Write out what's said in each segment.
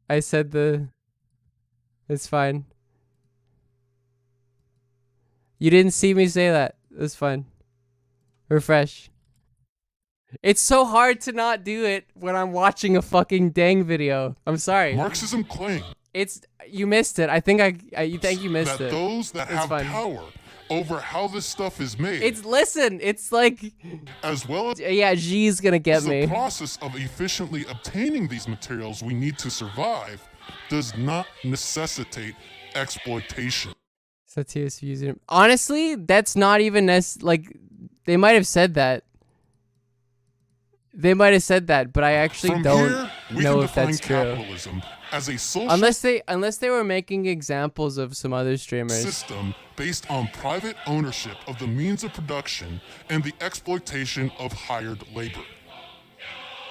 I said the. It's fine. You didn't see me say that. It's fine. Refresh. It's so hard to not do it when I'm watching a fucking dang video. I'm sorry. Marxism claims It's you missed it. I think you think you missed that it. those that It's have fine. power over how this stuff is made, It's like as well as yeah, G's gonna get the me. process of efficiently obtaining these materials we need to survive, does not necessitate exploitation. Satius using honestly, that's not even like they might have said that. They might have said that, but I actually From don't here, we know can if that's define true. capitalism as a social Unless they were making examples of some other streamers. system based on private ownership of the means of production and the exploitation of hired labor.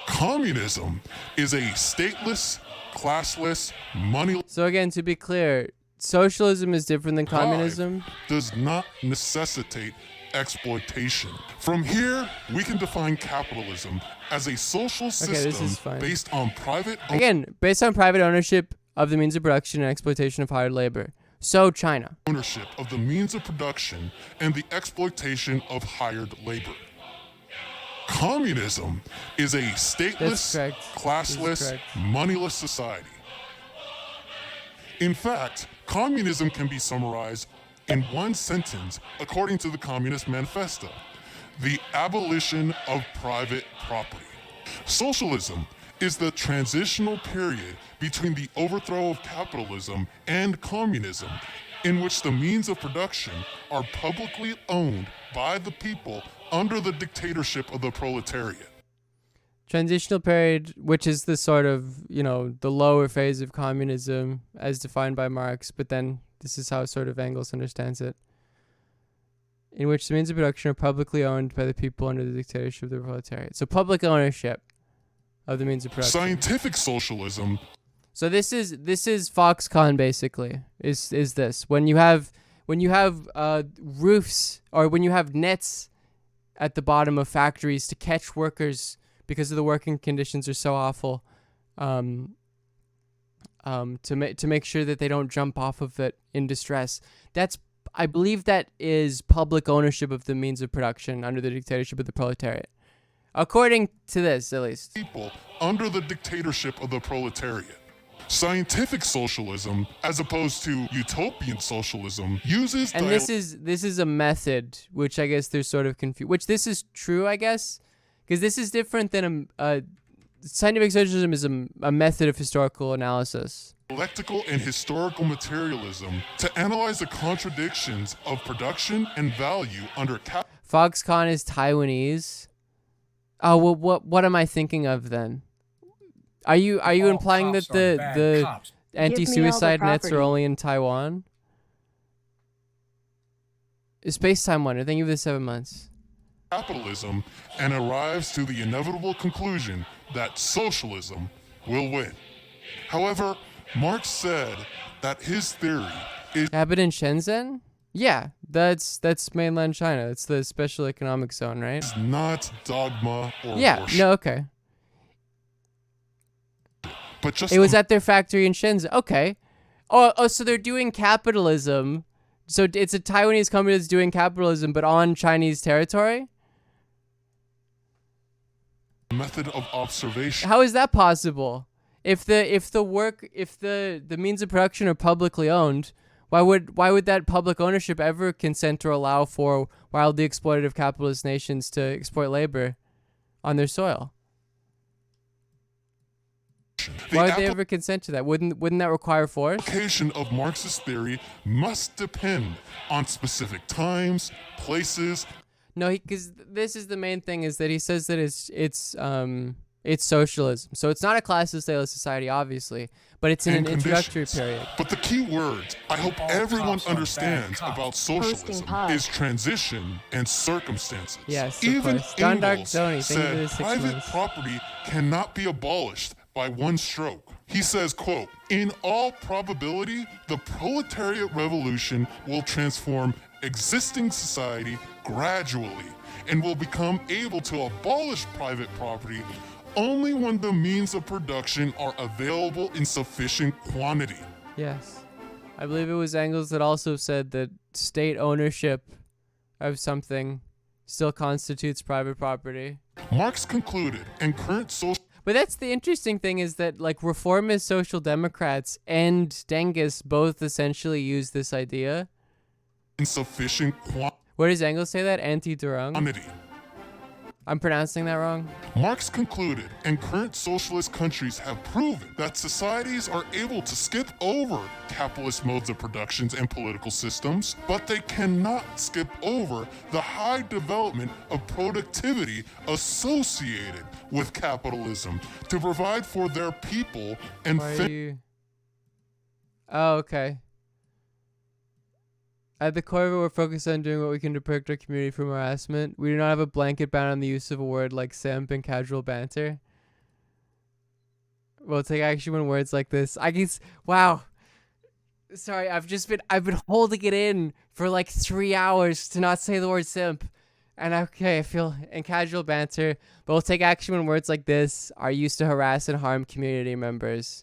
Communism is a stateless, classless, moneyless So again, to be clear, socialism is different than communism. does not necessitate exploitation. From here, we can define capitalism as a social this system is fine. based on private Again, based on private ownership of the means of production and exploitation of hired labor. So China. ownership of the means of production and the exploitation of hired labor. Communism is a stateless, That's correct. classless, correct. moneyless society. In fact, communism can be summarized in one sentence according to the Communist Manifesto: the abolition of private property. Socialism is the transitional period between the overthrow of capitalism and communism, in which the means of production are publicly owned by the people under the dictatorship of the proletariat. Transitional period, which is the sort of, the lower phase of communism as defined by Marx, but then this is how sort of Engels understands it, in which the means of production are publicly owned by the people under the dictatorship of the proletariat. So public ownership of the means of production. Scientific socialism. So this is Foxconn basically. Is this when you have roofs, or when you have nets at the bottom of factories to catch workers because of the working conditions are so awful, to make sure that they don't jump off of it in distress. I believe that is public ownership of the means of production under the dictatorship of the proletariat. According to this, at least. People under the dictatorship of the proletariat. Scientific socialism, as opposed to utopian socialism, uses And this is a method, which I guess they're sort of confused. Which this is true, I guess, because this is different than scientific socialism is a method of historical analysis. dialectical and historical materialism to analyze the contradictions of production and value under Foxconn is Taiwanese. Oh well, what am I thinking of then? Are you implying that the anti-suicide nets are only in Taiwan? Is space-time one? I think of the 7 months. capitalism and arrives to the inevitable conclusion that socialism will win. However, Marx said that his theory is Happened in Shenzhen? Yeah, that's mainland China. It's the special economic zone, right? not dogma or Yeah, worship, no, okay. but just It was at their factory in Shenzhen. Okay. Oh, so they're doing capitalism. So it's a Taiwanese company that's doing capitalism, but on Chinese territory? a method of observation. How is that possible? If the means of production are publicly owned, why would that public ownership ever consent or allow for wildly exploitative capitalist nations to exploit labor on their soil? Why would they ever consent to that? Wouldn't that require force? Application of Marxist theory must depend on specific times, places, No, because this is the main thing, is that he says that it's socialism. So it's not a classist stateless society, obviously, but it's in and an introductory conditions. period. But the key words I hope everyone cops are understands bad cops. about socialism pause. is transition and circumstances. Yes, of Even course. Don Dark Engels Zoni, thank you for said the 6 private months. property cannot be abolished by one stroke. He says, quote, "In all probability, the proletariat revolution will transform existing society gradually and will become able to abolish private property only when the means of production are available in sufficient quantity. Yes. I believe it was Engels that also said that state ownership of something still constitutes private property. Marx concluded, and current social... But that's the interesting thing, is that like reformist social democrats and Dengis both essentially use this idea. Insufficient Where does Engels say that? Anti-Durang? quantity. I'm pronouncing that wrong. Marx concluded, and current socialist countries have proven that societies are able to skip over capitalist modes of productions and political systems, but they cannot skip over the high development of productivity associated with capitalism to provide for their people and Why are you... Oh, okay. At the core of it, we're focused on doing what we can to protect our community from harassment. We do not have a blanket ban on the use of a word like simp and casual banter. We'll take action when words like this. I guess. Wow. Sorry, I've been holding it in for like 3 hours to not say the word simp. And okay, I feel in casual banter, but we'll take action when words like this are used to harass and harm community members.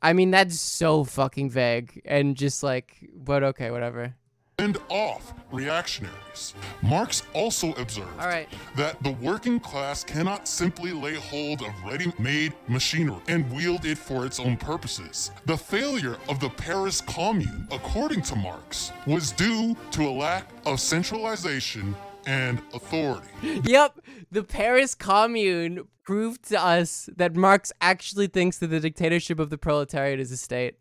I mean, that's so fucking vague and just like, but okay, whatever. Fend off reactionaries. Marx also observed that the working class cannot simply lay hold of ready-made machinery and wield it for its own purposes. The failure of the Paris Commune, according to Marx, was due to a lack of centralization and authority. Yep, the Paris Commune proved to us that Marx actually thinks that the dictatorship of the proletariat is a state.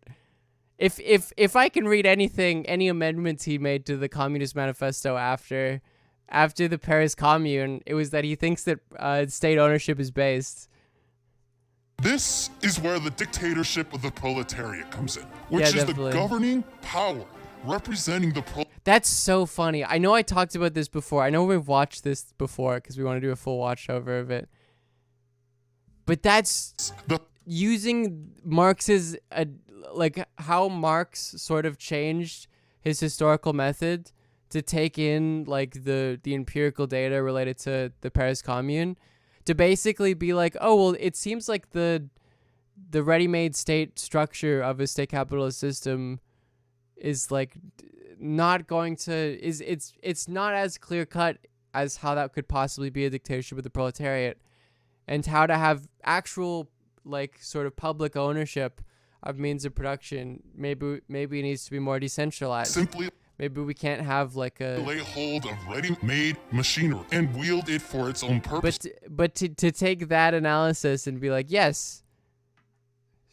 If I can read anything, any amendments he made to the Communist Manifesto after the Paris Commune, it was that he thinks that state ownership is based. This is where the dictatorship of the proletariat comes in, which is definitely. the governing power representing the That's so funny. I know I talked about this before. I know we've watched this before because we want to do a full watch over of it. But that's using Marx's, like how Marx sort of changed his historical method to take in like the empirical data related to the Paris Commune to basically be like, oh, well, it seems like the ready-made state structure of a state capitalist system is like not going to it's not as clear cut as how that could possibly be a dictatorship of the proletariat, and how to have actual like sort of public ownership of means of production maybe it needs to be more decentralized. Simply maybe we can't have like a lay hold of ready-made machinery and wield it for its own purpose. But to take that analysis and be like, yes,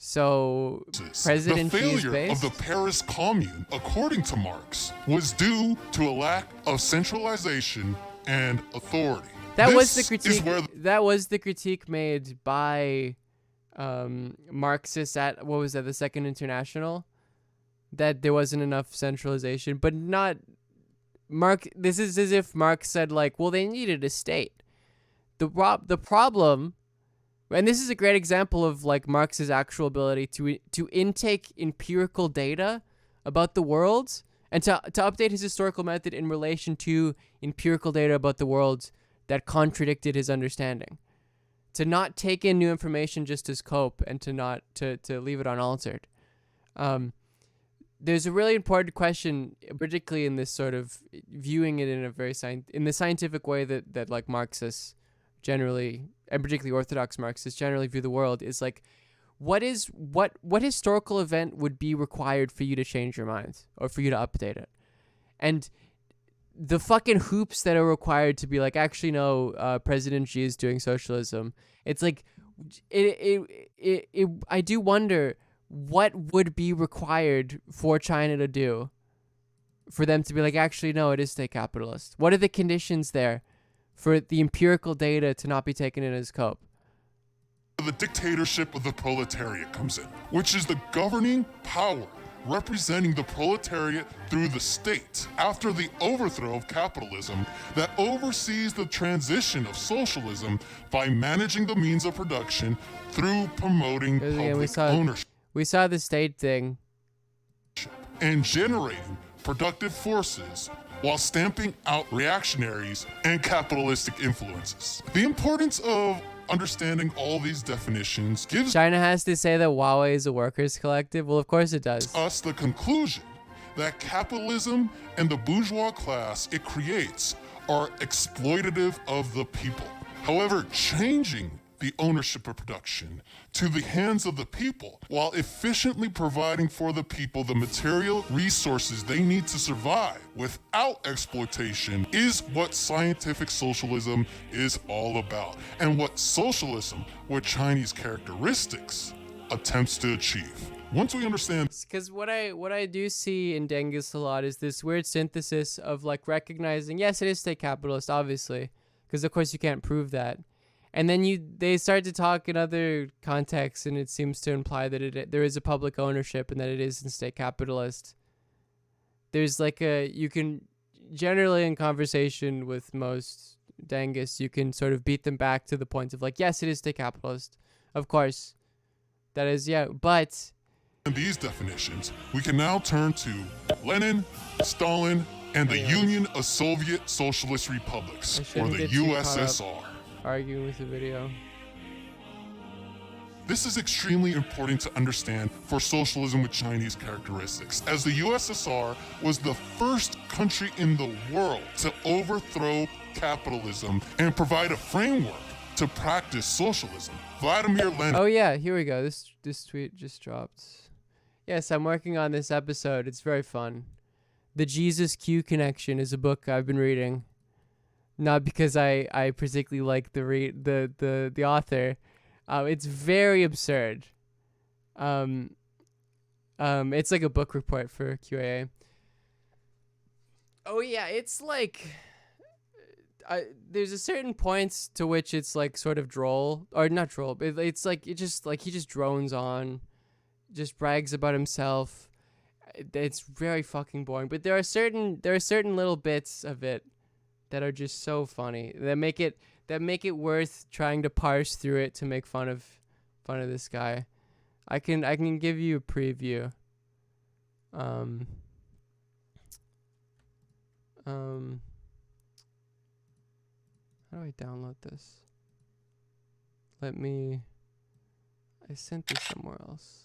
so President the Xi is failure based? of the Paris Commune, according to Marx, was due to a lack of centralization and authority. That was the critique. That was the critique made by Marxists at the Second International, that there wasn't enough centralization, but not Marx. This is as if Marx said like, well, they needed a state. The problem. And this is a great example of like Marx's actual ability to intake empirical data about the world and to update his historical method in relation to empirical data about the world that contradicted his understanding. To not take in new information just as cope, and to not to leave it unaltered. There's a really important question, particularly in this sort of viewing it in a very in the scientific way that like Marxists generally, and particularly Orthodox Marxists generally view the world, is like, what historical event would be required for you to change your mind or for you to update it? And the fucking hoops that are required to be like, actually no, President Xi is doing socialism. It's like, I do wonder what would be required for China to do for them to be like, actually no, it is state capitalist. What are the conditions there for the empirical data to not be taken in as cope? The dictatorship of the proletariat comes in, which is the governing power representing the proletariat through the state after the overthrow of capitalism that oversees the transition of socialism by managing the means of production through promoting public ownership. We saw the state thing. And generating productive forces while stamping out reactionaries and capitalistic influences. The importance of understanding all these definitions gives China has to say that Huawei is a workers' collective. Well, of course it does. us the conclusion that capitalism and the bourgeois class it creates are exploitative of the people. However, changing the ownership of production to the hands of the people while efficiently providing for the people the material resources they need to survive without exploitation is what scientific socialism is all about, and what socialism with Chinese characteristics attempts to achieve. Once we understand, Because what I do see in Dengis a lot is this weird synthesis of like recognizing, yes, it is state capitalist, obviously, because of course you can't prove that. And then they start to talk in other contexts, and it seems to imply that there is a public ownership and that it is in state capitalist. There's like you can generally in conversation with most Dengis, you can sort of beat them back to the point of like, yes, it is state capitalist, of course, that is, yeah, but in these definitions, we can now turn to Lenin, Stalin, and the Union of Soviet Socialist Republics, or the USSR. Arguing with the video. This is extremely important to understand for socialism with Chinese characteristics, as the USSR was the first country in the world to overthrow capitalism and provide a framework to practice socialism. Vladimir Lenin. Oh yeah, here we go. This tweet just dropped. Yes, I'm working on this episode. It's very fun. The Jesus Q Connection is a book I've been reading. Not because I particularly like the author. It's very absurd. It's like a book report for QAA. Oh yeah, it's like there's a certain point to which it's like sort of droll, or not droll, but it's like he just drones on, just brags about himself. It's very fucking boring, but there are certain little bits of it that are just so funny that make it worth trying to parse through it to make fun of this guy. I can give you a preview. How do I download this? I sent this somewhere else.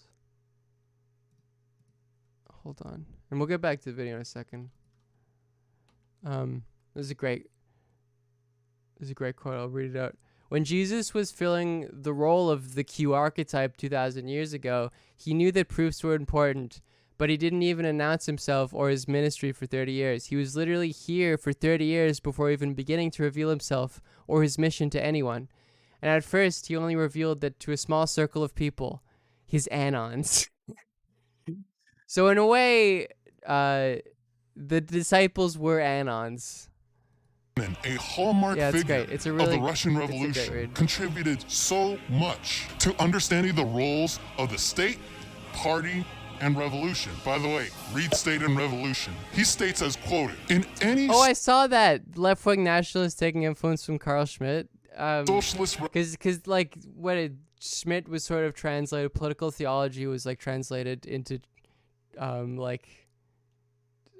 Hold on. And we'll get back to the video in a second. This is a great quote. I'll read it out. When Jesus was filling the role of the Q archetype 2,000 years ago, he knew that proofs were important, but he didn't even announce himself or his ministry for 30 years. He was literally here for 30 years before even beginning to reveal himself or his mission to anyone. And at first, he only revealed that to a small circle of people, his anons. So in a way, the disciples were anons. A hallmark figure of the Russian Revolution, contributed so much to understanding the roles of the state, party, and revolution. By the way, read State and Revolution. He states as quoted, in any I saw that left-wing nationalists taking influence from Carl Schmitt. Socialist because like when Schmitt was sort of translated, political theology was like translated into like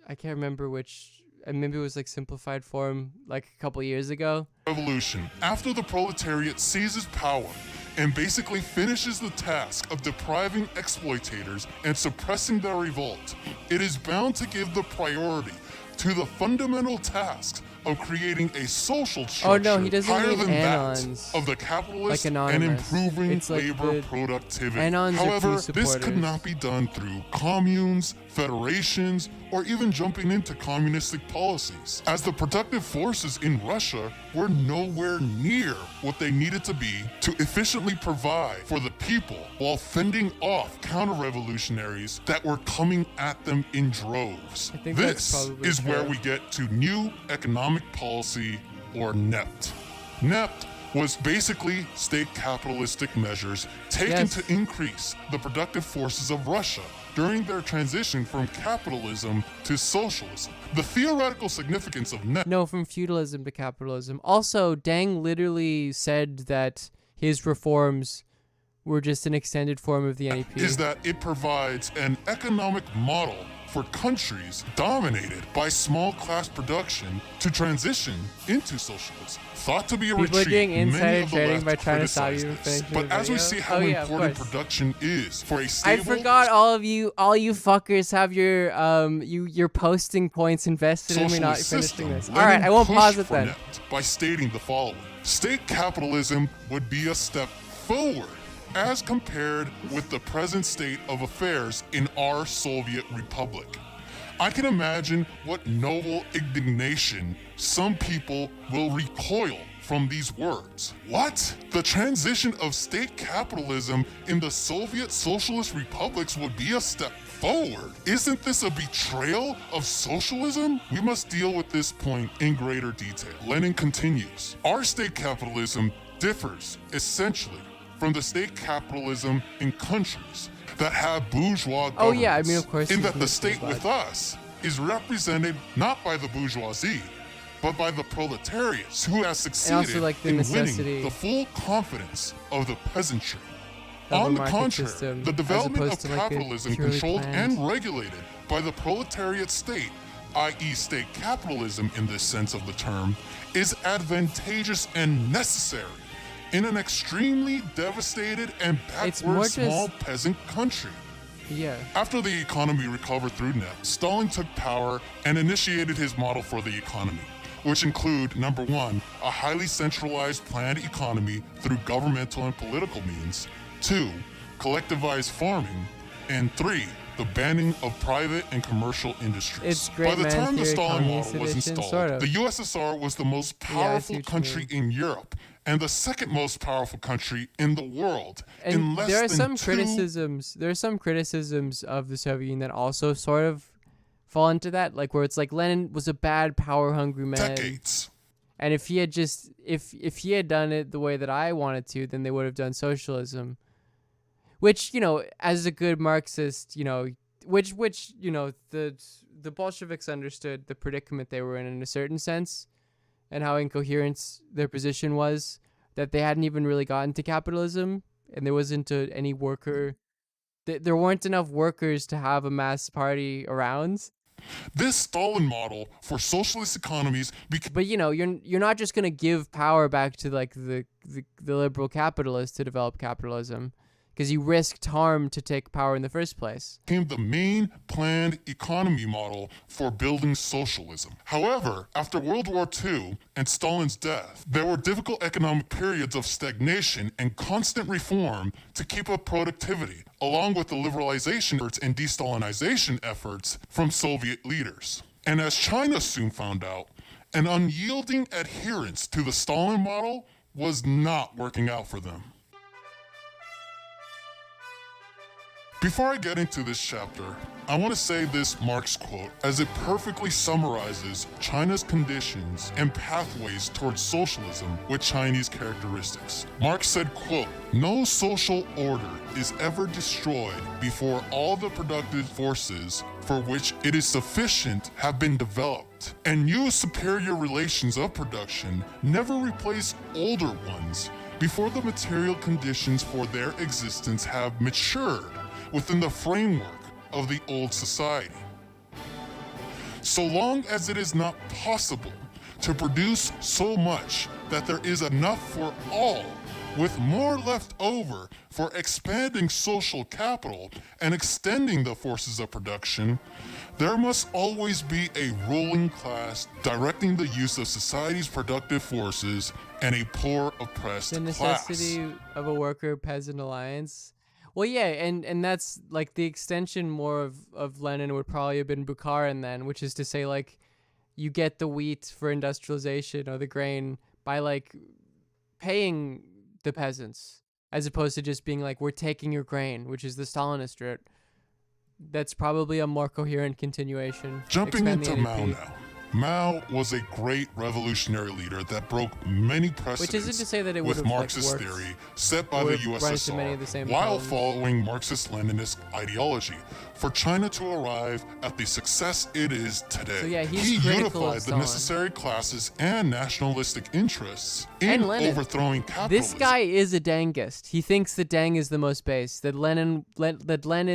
I can't remember which, maybe it was like simplified form like a couple years ago. Revolution, after the proletariat seizes power and basically finishes the task of depriving exploitators and suppressing their revolt, it is bound to give the priority to the fundamental tasks of creating a social structure higher than that of the capitalists and improving labor productivity. However, this could not be done through communes, federations, or even jumping into communistic policies, as the productive forces in Russia were nowhere near what they needed to be to efficiently provide for the people while fending off counter-revolutionaries that were coming at them in droves. This is where we get to new economic policy, or NEPT. NEPT was basically state capitalistic measures taken to increase the productive forces of Russia during their transition from capitalism to socialism. The theoretical significance of NEPT... No, from feudalism to capitalism. Also, Deng literally said that his reforms were just an extended form of the NEP. ...is that it provides an economic model for countries dominated by small class production to transition into socialism. Thought to be a People are retreat, doing many insider of the trading left by trying to stop criticize you from this. finishing But the as we video. see how Oh, yeah, of important course. production is for a I stable... forgot all you fuckers have your your posting points invested in me not socialist finishing system, this. All right, I won't Lenin pause pushed it then. for net by stating the following: state capitalism would be a step forward as compared with the present state of affairs in our Soviet Republic. I can imagine what noble indignation some people will recoil from these words. What? The transition of state capitalism in the Soviet Socialist republics would be a step forward? Isn't this a betrayal of socialism? We must deal with this point in greater detail. Lenin continues, our state capitalism differs essentially from the state capitalism in countries that have bourgeois governments. Oh yeah, I mean of course. In he's that the listening, state but- with us is represented not by the bourgeoisie, but by the proletariats who has succeeded like, the in necessity winning the full confidence of the peasantry. of a On the market contrary, system, the as development of opposed to, like, a capitalism purely controlled planned- and regulated by the proletariat state, i.e. state capitalism in this sense of the term, is advantageous and necessary in an extremely devastated and It's more backward just- small peasant country. Yeah. After the economy recovered through net, Stalin took power and initiated his model for the economy, which include, number one, a highly centralized planned economy through governmental and political means, two, collectivized farming, and three, the banning of private and commercial industries. It's great By the man time the theory, Stalin communist model was edition, installed, sort of. the USSR was the most Yeah, I see powerful what you country in Europe and the second most powerful country in the world. And in less there are than some two criticisms. There are some criticisms of the Soviet Union that also sort of fall into that, like where it's like Lenin was a bad, power-hungry man, decades. and if he had just if he had done it the way that I wanted to, then they would have done socialism. Which, you know, as a good Marxist, you know, which you know, the Bolsheviks understood the predicament they were in a certain sense, and how incoherent their position was, that they hadn't even really gotten to capitalism, and there wasn't any worker. There weren't enough workers to have a mass party around. This Stalin model for socialist economies became But you know, you're not just gonna give power back to like the liberal capitalists to develop capitalism, because you risked harm to take power in the first place. the main planned economy model for building socialism. However, after World War II and Stalin's death, there were difficult economic periods of stagnation and constant reform to keep up productivity, along with the liberalization efforts and de-Stalinization efforts from Soviet leaders. And as China soon found out, an unyielding adherence to the Stalin model was not working out for them. Before I get into this chapter, I want to say this Marx quote as it perfectly summarizes China's conditions and pathways towards socialism with Chinese characteristics. Marx said, quote, "No social order is ever destroyed before all the productive forces for which it is sufficient have been developed, and new superior relations of production never replace older ones before the material conditions for their existence have matured within the framework of the old society. So long as it is not possible to produce so much that there is enough for all, with more left over for expanding social capital and extending the forces of production, there must always be a ruling class directing the use of society's productive forces and a poor oppressed The class." necessity of a worker-peasant alliance. Well, yeah, and that's like the extension more of Lenin would probably have been Bukharin then, which is to say, like, you get the wheat for industrialization or the grain by like paying the peasants, as opposed to just being like, we're taking your grain, which is the Stalinist route. That's probably a more coherent continuation. Jumping Expand the into Mao NEP. now. Mao was a great revolutionary leader that broke many precedents Which isn't to say that it would with have Marxist like, worked theory set by or the run into many of the USSR same while problems. following Marxist-Leninist ideology for China to arrive at the success it is today. So yeah, he's he critical unified of the Stalin. necessary classes and nationalistic interests in And Lenin. overthrowing capitalism. This guy is a Dengist. He thinks that Deng is the most base. That Lenin,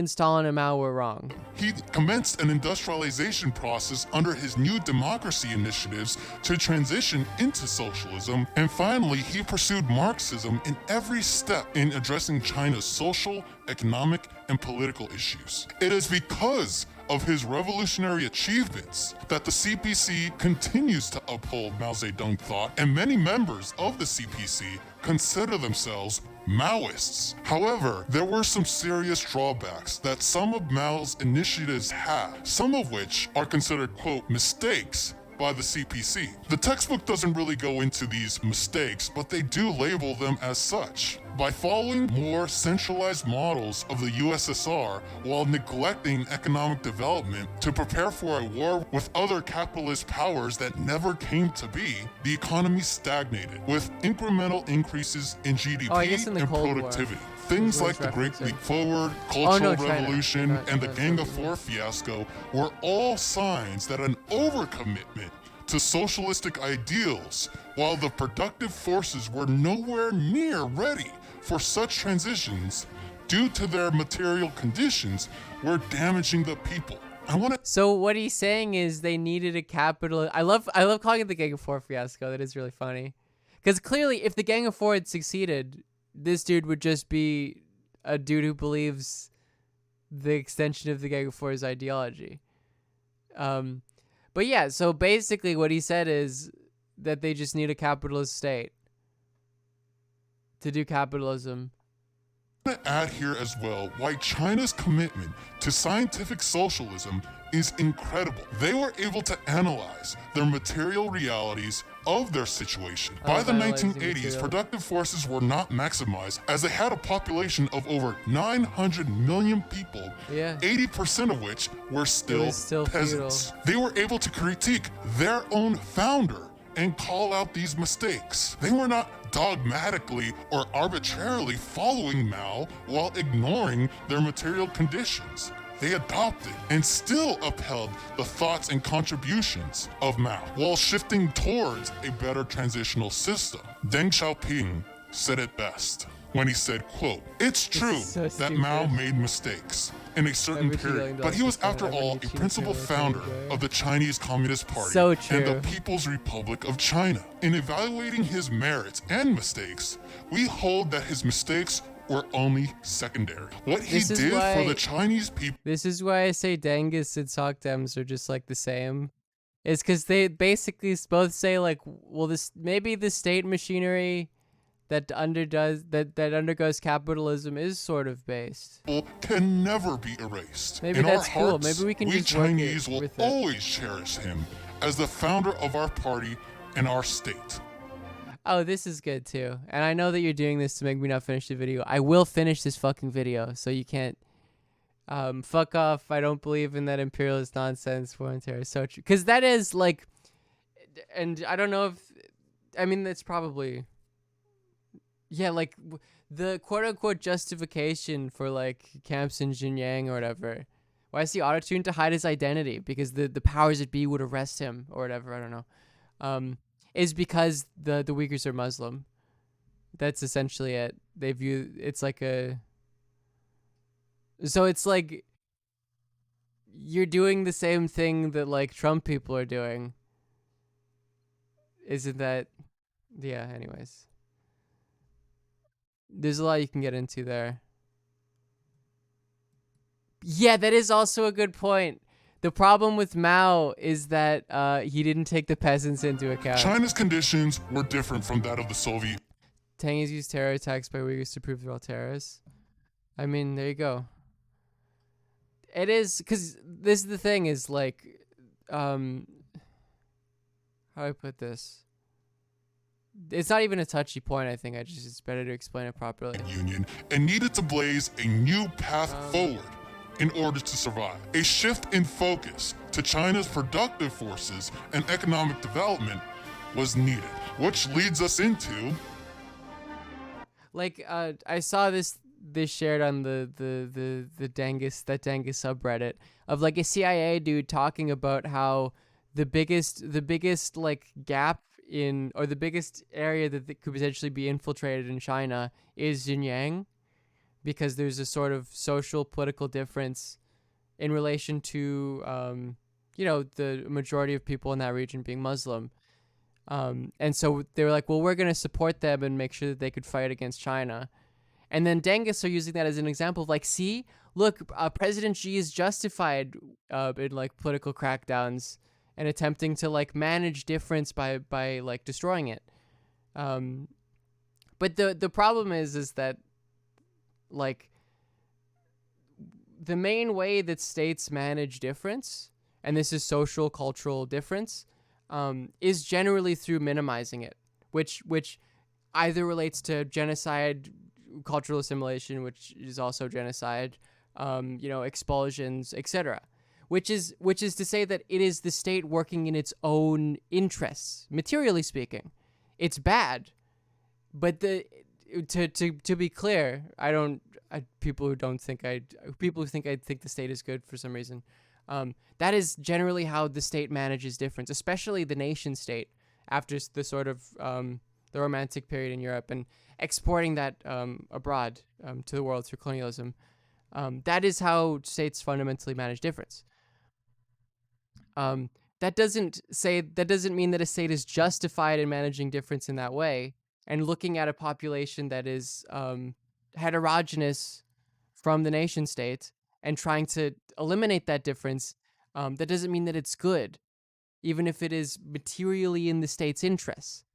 Stalin, and Mao were wrong. He commenced an industrialization process under his new democracy initiatives to transition into socialism, and finally he pursued Marxism in every step in addressing China's social, economic, and political issues. It is because of his revolutionary achievements that the CPC continues to uphold Mao Zedong thought, and many members of the CPC consider themselves Maoists. However, there were some serious drawbacks that some of Mao's initiatives had, some of which are considered, quote, mistakes by the CPC. The textbook doesn't really go into these mistakes, but they do label them as such. By following more centralized models of the USSR while neglecting economic development to prepare for a war with other capitalist powers that never came to be, the economy stagnated, with incremental increases in GDP in the and Cold War. productivity. Things like the Great Leap Forward, Cultural Revolution, and the Gang of Four fiasco were all signs that an overcommitment to socialistic ideals, while the productive forces were nowhere near ready for such transitions due to their material conditions, were damaging the people. So what he's saying is they needed a capital. I love calling it the Gang of Four fiasco. That is really funny, because clearly, if the Gang of Four had succeeded, this dude would just be a dude who believes the extension of the Gang of Four's ideology. But yeah, so basically what he said is that they just need a capitalist state to do capitalism. I want to add here as well why China's commitment to scientific socialism is incredible. They were able to analyze their material realities of their situation. By the 1980s, productive forces were not maximized as they had a population of over 900 million people, 80% of which were still peasants. Feudal. They were able to critique their own founder and call out these mistakes. They were not dogmatically or arbitrarily following Mao while ignoring their material conditions. They adopted and still upheld the thoughts and contributions of Mao while shifting towards a better transitional system. Deng Xiaoping said it best when he said, quote, "It's true that Mao made mistakes in a certain period, but he was, after all, a principal founder of the Chinese Communist Party and the People's Republic of China. In evaluating his merits and mistakes, we hold that his mistakes were only secondary. What he did for the Chinese people..." This is why I say Dengists and Soc Dems are just like the same. It's because they basically both say like, well, maybe the state machinery that undergoes capitalism is sort of based. Can never be erased. Maybe in that's our hearts, cool. Maybe we can just Chinese will with always cherish him as the founder of our party and our state. Oh, this is good too. And I know that you're doing this to make me not finish the video. I will finish this fucking video, so you can't fuck off. I don't believe in that imperialist nonsense, foreign terror. So true. Because that is like, and I don't know if, I mean, that's probably, yeah, like the quote unquote justification for like camps in Xinjiang or whatever. Why is he autotuned to hide his identity? Because the powers that be would arrest him or whatever. I don't know. Is because the Uyghurs are Muslim. That's essentially it. They view it's like a. So it's like you're doing the same thing that like Trump people are doing. Isn't that? Yeah. Anyways, there's a lot you can get into there. Yeah, that is also a good point. The problem with Mao is that he didn't take the peasants into account. China's conditions were different from that of the Soviet. Tang has used terror attacks by Uyghurs to prove they're all terrorists. I mean, there you go. It is, because this is the thing is like, how do I put this? It's not even a touchy point, I think. It's better to explain it properly. Union and needed to blaze a new path forward in order to survive. A shift in focus to China's productive forces and economic development was needed, which leads us into Like I saw this shared on the Dangus subreddit of like a CIA dude talking about how the biggest like gap in, or the biggest area that could potentially be infiltrated in China is Xinjiang, because there's a sort of social political difference in relation to the majority of people in that region being Muslim. And so they were like, well, we're going to support them and make sure that they could fight against China. And then Dengus are using that as an example of like, see, look, President Xi is justified in like political crackdowns and attempting to like manage difference by like destroying it. But the problem is that like the main way that states manage difference, and this is social cultural difference, is generally through minimizing it, which either relates to genocide, cultural assimilation, which is also genocide, expulsions, etc. Which is to say that it is the state working in its own interests, materially speaking. It's bad, but to be clear, people who think I think the state is good for some reason. That is generally how the state manages difference, especially the nation state after the sort of the Romantic period in Europe and exporting that abroad to the world through colonialism. That is how states fundamentally manage difference. That doesn't mean that a state is justified in managing difference in that way. And looking at a population that is heterogeneous from the nation state and trying to eliminate that difference, that doesn't mean that it's good, even if it is materially in the state's interests.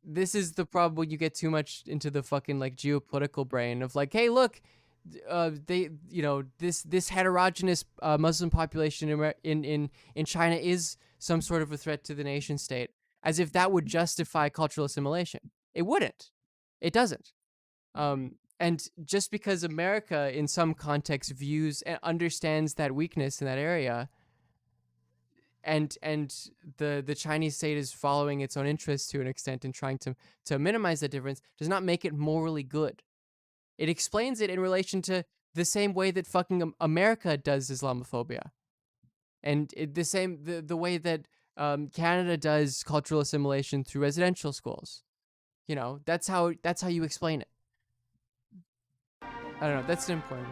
This is the problem when you get too much into the fucking like geopolitical brain of like, hey, look, this heterogeneous Muslim population in China is some sort of a threat to the nation state, as if that would justify cultural assimilation. It wouldn't. It doesn't. And just because America, in some context, views and understands that weakness in that area, and the Chinese state is following its own interests to an extent and trying to minimize that difference, does not make it morally good. It explains it in relation to the same way that fucking America does Islamophobia, and the way that Canada does cultural assimilation through residential schools. That's how you explain it. I don't know. That's important.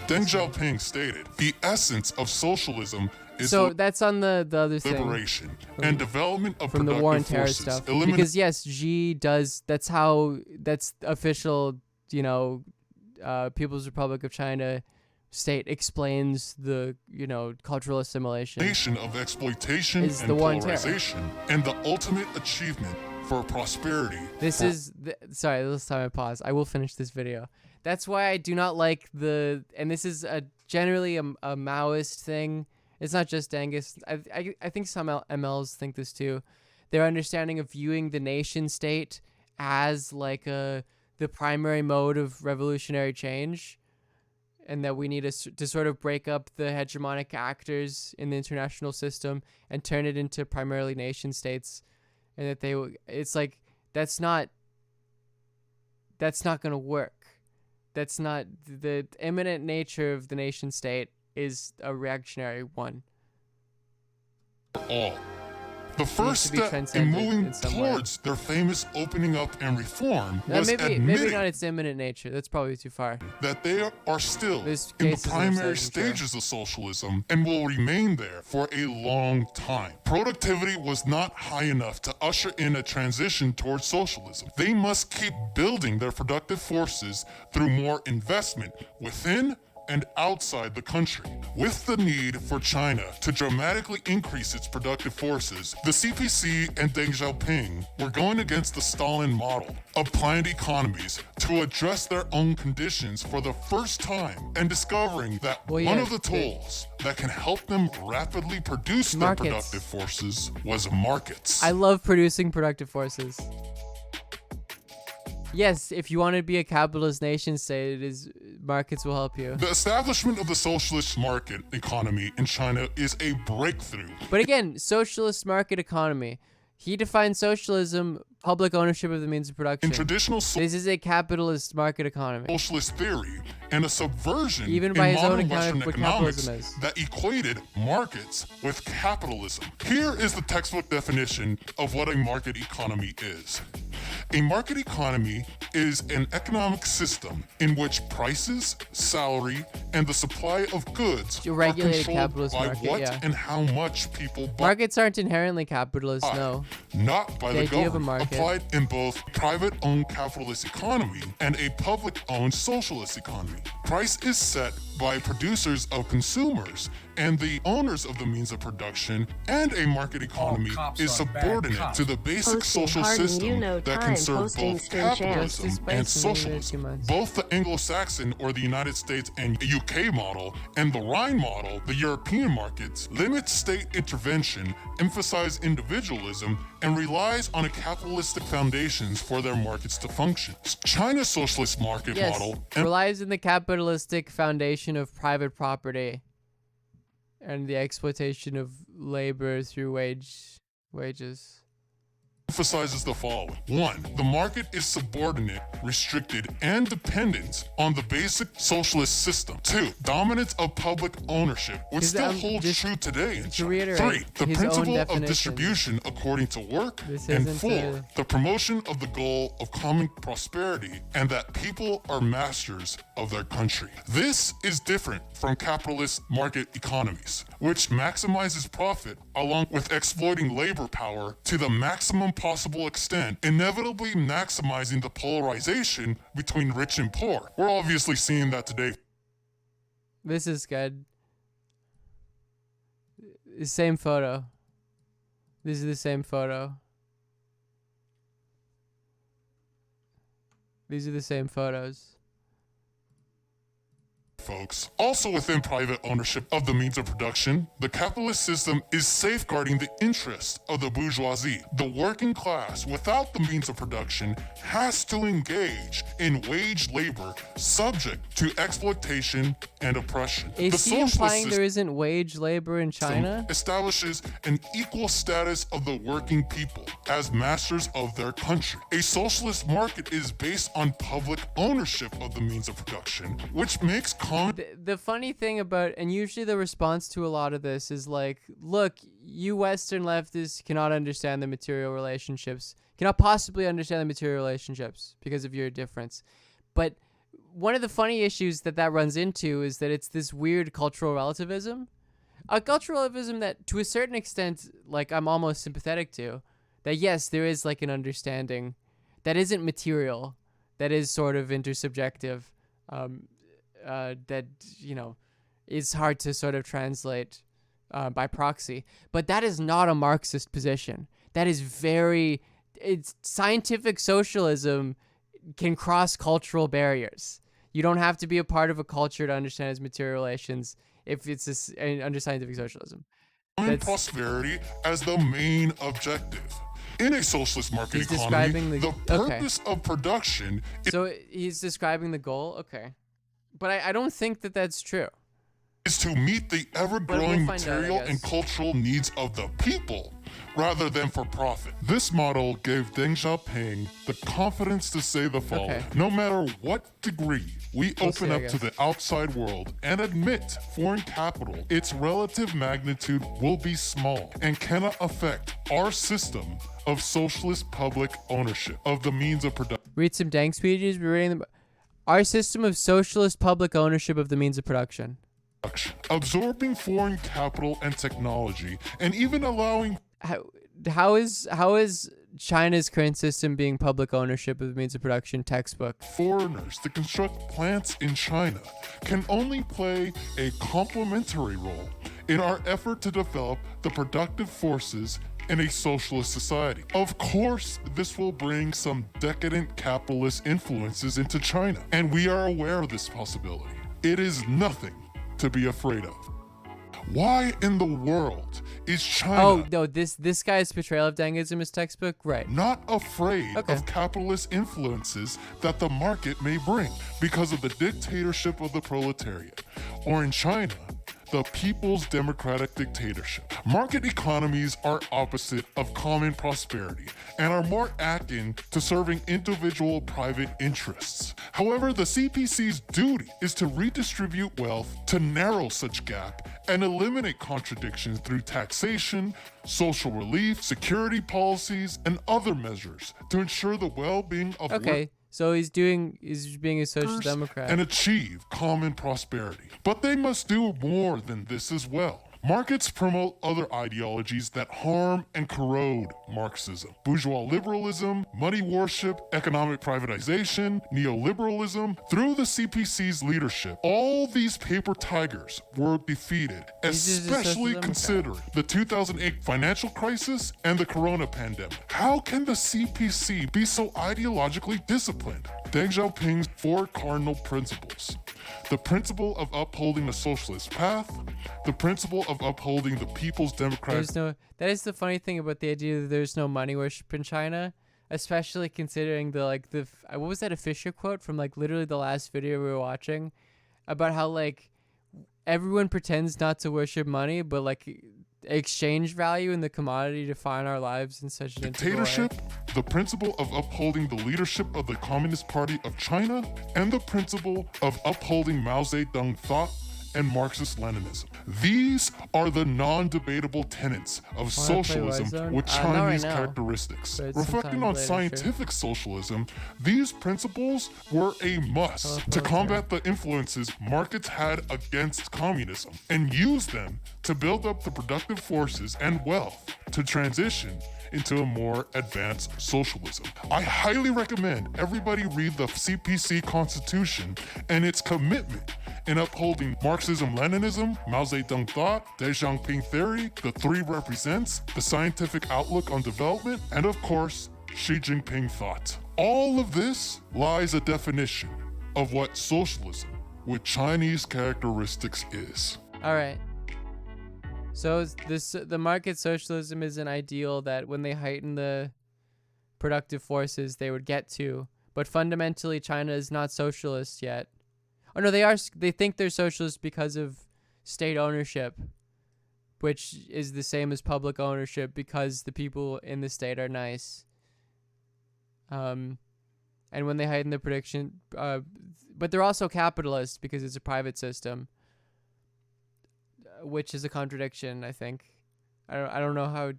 Deng Xiaoping stated, the essence of socialism is that's on the other thing. Liberation and development of from the war on terror forces, stuff. Because yes, Xi does. That's official. People's Republic of China state explains the cultural assimilation. Of exploitation is and the war on polarization, and the ultimate achievement for prosperity. Sorry, this time I pause. I will finish this video. That's why I do not like and this is generally a Maoist thing. It's not just Dengus. I think some MLs think this too. Their understanding of viewing the nation state as like the primary mode of revolutionary change, and that we need to sort of break up the hegemonic actors in the international system and turn it into primarily nation states, and that it's like that's not going to work. That's not the imminent nature of the nation state is a reactionary one. All. The first step in moving towards their famous opening up and reform was maybe not its imminent nature. That's probably too far. That they are still in the primary stages of socialism and will remain there for a long time. Productivity was not high enough to usher in a transition towards socialism. They must keep building their productive forces through more investment within and outside the country. With the need for China to dramatically increase its productive forces, the CPC and Deng Xiaoping were going against the Stalin model of planned economies to address their own conditions for the first time, and discovering that one of the tools that can help them rapidly produce their productive forces was markets. I love producing productive forces. Yes, if you want to be a capitalist nation state, it is markets will help you. The establishment of the socialist market economy in China is a breakthrough. But again, socialist market economy. He defines socialism, public ownership of the means of production. In traditional This is a capitalist market economy. socialist theory and a subversion Even by in his own modern account Western of what economics capitalism is. that equated markets with capitalism. Here is the textbook definition of what a market economy is. A market economy is an economic system in which prices, salary, and the supply of goods A are regulated controlled capitalist by market, what yeah. and how much people buy. Markets aren't inherently capitalist, no. Not by the idea of a government, market. applied in both private-owned capitalist economy and a public-owned socialist economy. Price is set by producers of consumers and the owners of the means of production, and a market economy cops is are bad subordinate cops. to the basic Posting social hard and system you know that time, can serve posting both string chance. capitalism Just and spice and leave it 2 socialism. months. Both the Anglo-Saxon or the United States and UK model and the Rhine model, the European markets, limit state intervention, emphasize individualism, and relies on a capitalistic foundations for their markets to function. China's socialist market Yes, model relies on the capitalistic foundation of private property and the exploitation of labor through wages. emphasizes the following. 1. The market is subordinate, restricted, and dependent on the basic socialist system. 2. Dominance of public ownership, which Is still that- holds just true today in to China. reiterate 3. The his own principle of definition. distribution according to work. This And isn't 4. a- The promotion of the goal of common prosperity and that people are masters of their country. This is different from capitalist market economies, which maximizes profit along with exploiting labor power to the maximum possible extent, inevitably maximizing the polarization between rich and poor. We're obviously seeing that today. This is good. Same photo. This is the same photo. These are the same photos. Folks. Also within private ownership of the means of production, the capitalist system is safeguarding the interests of the bourgeoisie. The working class, without the means of production, has to engage in wage labor subject to exploitation and oppression. The Is he socialist implying system there isn't wage labor in China? establishes an equal status of the working people as masters of their country. A socialist market is based on public ownership of the means of production, which makes The funny thing about, and usually the response to a lot of this is like, look, you Western leftists cannot understand the material relationships, cannot possibly understand the material relationships because of your difference. But one of the funny issues that runs into is that it's this weird cultural relativism. A cultural relativism that to a certain extent, like I'm almost sympathetic to, that yes, there is like an understanding that isn't material, that is sort of intersubjective, that, you know, is hard to sort of translate by proxy. But that is not a Marxist position. That is it's scientific socialism can cross cultural barriers. You don't have to be a part of a culture to understand its material relations if it's under scientific socialism. common prosperity as the main objective. In a socialist market He's economy, describing the okay. purpose of production So he's describing the goal? Okay. But I don't think that that's true. is to meet the ever-growing find out, I material and guess. cultural needs of the people rather than for profit. This model gave Deng Xiaoping the confidence to say the following. Okay. No matter what degree we We'll open see, I up to guess. the outside world and admit foreign capital, its relative magnitude will be small and cannot affect our system of socialist public ownership of the means of production. Read some Deng speeches. We're reading them. Our system of socialist public ownership of the means of production. Absorbing foreign capital and technology, and even allowing How is China's current system being public ownership of the means of production textbook? foreigners to construct plants in China can only play a complementary role in our effort to develop the productive forces in a socialist society. Of course, this will bring some decadent capitalist influences into China, and we are aware of this possibility. It is nothing to be afraid of. Why in the world is China Oh no, this guy's portrayal of Dengism is textbook, right? not afraid Okay. of capitalist influences that the market may bring because of the dictatorship of the proletariat, or in China, the People's Democratic Dictatorship? Market economies are opposite of common prosperity and are more akin to serving individual private interests. However, the CPC's duty is to redistribute wealth to narrow such gap and eliminate contradictions through taxation, social relief, security policies, and other measures to ensure the well-being of Okay, so he's being a social workers democrat. and achieve common prosperity. But they must do more than this as well. Markets promote other ideologies that harm and corrode Marxism. Bourgeois liberalism, money worship, economic privatization, neoliberalism. Through the CPC's leadership, all these paper tigers were defeated, He's just a social especially democrat. considering the 2008 financial crisis and the corona pandemic. How can the CPC be so ideologically disciplined? Deng Xiaoping's four cardinal principles: the principle of upholding the socialist path, the principle of upholding the People's Democratic. That is the funny thing about the idea that there's no money worship in China, especially considering what was that, a Fisher quote from like literally the last video we were watching about how like everyone pretends not to worship money, but like exchange value in the commodity define our lives in such an integral way. Dictatorship, the principle of upholding the leadership of the Communist Party of China, and the principle of upholding Mao Zedong thought and Marxist-Leninism. These are the non-debatable tenets of Wanna play socialism Warzone? with Not right Chinese now, characteristics. but Reflecting sometime on later, scientific socialism, these principles were a must to combat the influences markets had against communism and use them to build up the productive forces and wealth to transition into a more advanced socialism. I highly recommend everybody read the CPC Constitution and its commitment in upholding Marxism-Leninism, Mao Zedong thought, Deng Xiaoping theory, the three represents, the scientific outlook on development, and of course, Xi Jinping thought. All of this lies a definition of what socialism with Chinese characteristics is. All right. So the market socialism is an ideal that when they heighten the productive forces they would get to, but fundamentally China is not socialist yet. Oh no, they are. They think they're socialist because of state ownership, which is the same as public ownership because the people in the state are nice. And when they heighten the prediction, but they're also capitalist because it's a private system, which is a contradiction, I think. I don't know how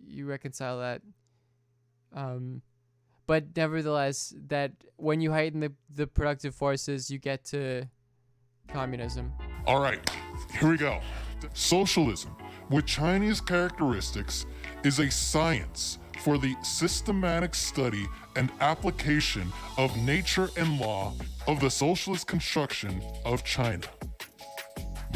you reconcile that. But nevertheless, that when you heighten the productive forces, you get to communism. All right, here we go. Socialism with Chinese characteristics is a science for the systematic study and application of nature and law of the socialist construction of China.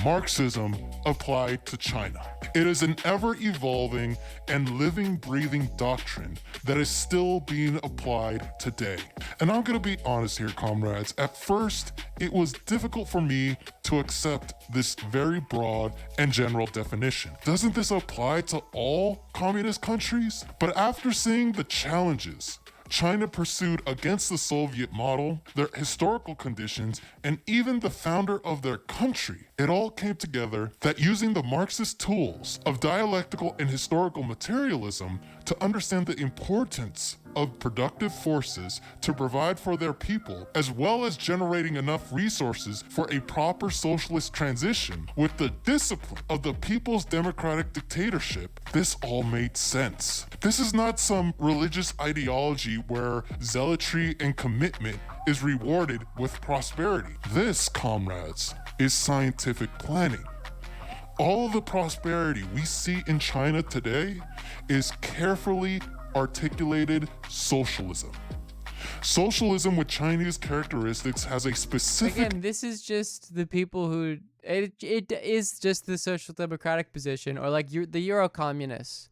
Marxism applied to China. It is an ever-evolving and living, breathing doctrine that is still being applied today. And I'm going to be honest here, comrades. At first, it was difficult for me to accept this very broad and general definition. Doesn't this apply to all communist countries? But after seeing the challenges China pursued against the Soviet model, their historical conditions, and even the founder of their country, it all came together that using the Marxist tools of dialectical and historical materialism to understand the importance of productive forces to provide for their people, as well as generating enough resources for a proper socialist transition with the discipline of the People's Democratic Dictatorship, this all made sense. This is not some religious ideology where zealotry and commitment is rewarded with prosperity. This, comrades, is scientific planning. All of the prosperity we see in China today is carefully articulated socialism. Socialism with Chinese characteristics has a specific... Again, this is just the people who... It is just the social democratic position, or like the Euro communists,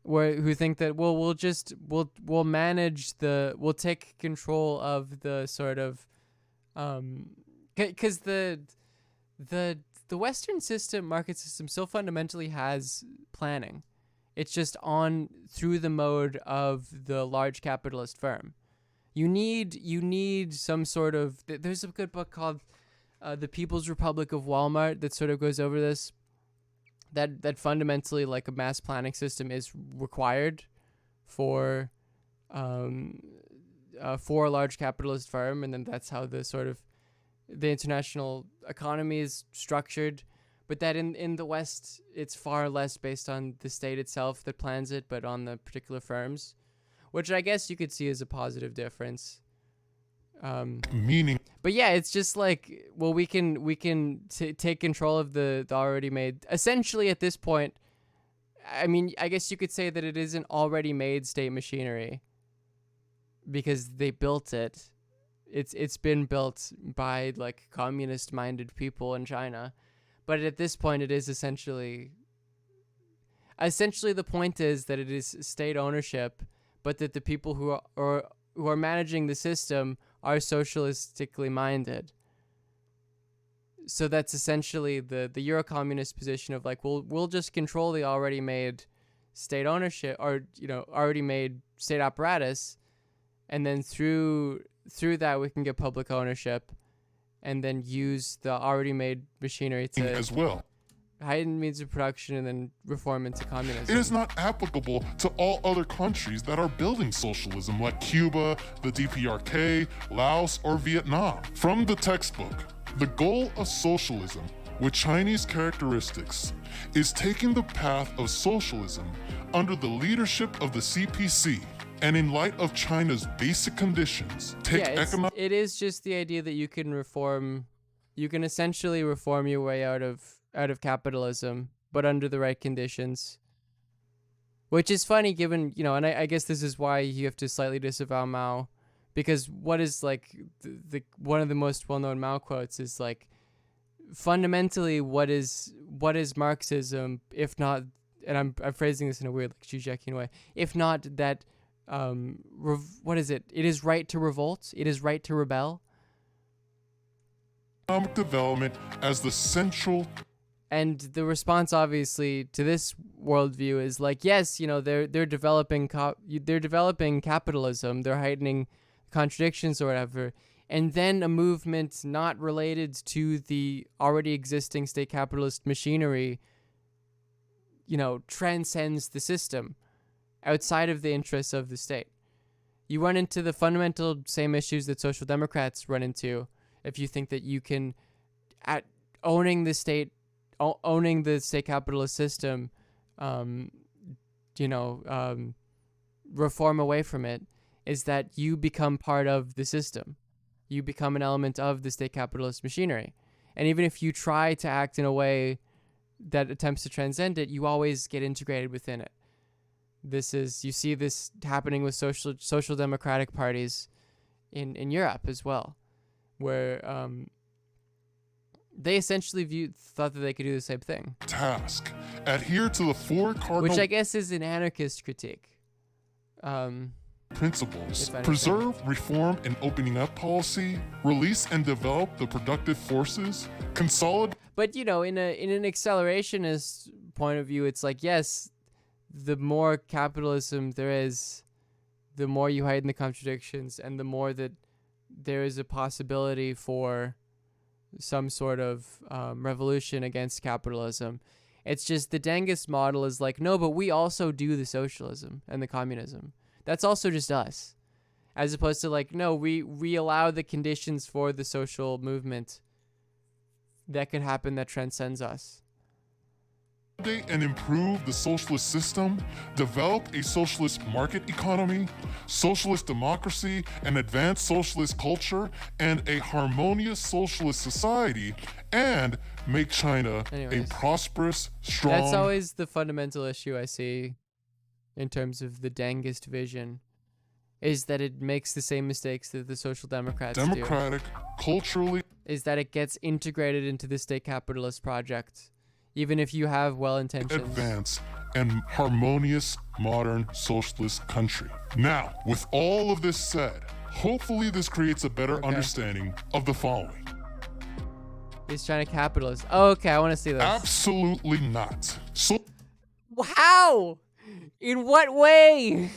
who think that we'll manage we'll take control of the sort of because the the Western system, market system, still fundamentally has planning. It's just on through the mode of the large capitalist firm. You need some sort of. There's a good book called The People's Republic of Walmart that sort of goes over this. That fundamentally, like, a mass planning system is required for a large capitalist firm, and then that's how the international economy is structured. But that in the West, it's far less based on the state itself that plans it, but on the particular firms, which I guess you could see as a positive difference. Meaning. But yeah, it's just like, well, we can take control of the already made. Essentially, at this point, I mean, I guess you could say that it isn't already made state machinery because they built it. It's been built by, like, communist-minded people in China. But at this point, it is essentially the point is that it is state ownership, but that the people who are managing the system are socialistically minded. So that's essentially the Euro-communist position of, like, we'll just control the already made state ownership, or, you know, already made state apparatus, and then through that we can get public ownership, and then use the already made machinery to as well. heighten means of production and then reform into communism. It is not applicable to all other countries that are building socialism, like Cuba, the DPRK, Laos, or Vietnam. From the textbook, the goal of socialism with Chinese characteristics is taking the path of socialism under the leadership of the CPC, and in light of China's basic conditions, it is just the idea that you can essentially reform your way out of capitalism, but under the right conditions. Which is funny given, you know, and I guess this is why you have to slightly disavow Mao, because what is, like, the one of the most well-known Mao quotes is, like, fundamentally what is Marxism, if not, and I'm phrasing this in a weird, like, Zizek'ian way, if not that what is it? It is right to revolt. It is right to rebel. Economic development as the central. And the response, obviously, to this worldview is, like, yes, you know, they're developing capitalism. They're heightening contradictions or whatever. And then a movement not related to the already existing state capitalist machinery, you know, transcends the system, outside of the interests of the state. You run into the fundamental same issues that social democrats run into if you think that you can, at owning the state capitalist system, reform away from it, is that you become part of the system. You become an element of the state capitalist machinery. And even if you try to act in a way that attempts to transcend it, you always get integrated within it. You see this happening with social democratic parties in Europe as well, where they essentially thought that they could do the same thing. Task. Adhere to the four cardinal, which I guess is an anarchist critique. Principles. Preserve, reform, and opening up policy. Release and develop the productive forces. Consolidate. But, you know, in an accelerationist point of view, it's like, yes, the more capitalism there is, the more you heighten the contradictions, and the more that there is a possibility for some sort of revolution against capitalism. It's just the Dengist model is like, no, but we also do the socialism and the communism. That's also just us. As opposed to, like, no, we allow the conditions for the social movement that could happen that transcends us. And improve the socialist system, develop a socialist market economy, socialist democracy, an advanced socialist culture, and a harmonious socialist society, and make China a prosperous, strong. That's always the fundamental issue I see in terms of the Dengist vision, is that it makes the same mistakes that the social democrats democratic, culturally, is that it gets integrated into the state capitalist project. Even if you have well-intentions. Advanced and harmonious modern socialist country. Now, with all of this said, hopefully this creates a better understanding of the following. Is China capitalist? Oh, okay, I want to see this. Absolutely not. How? In what way?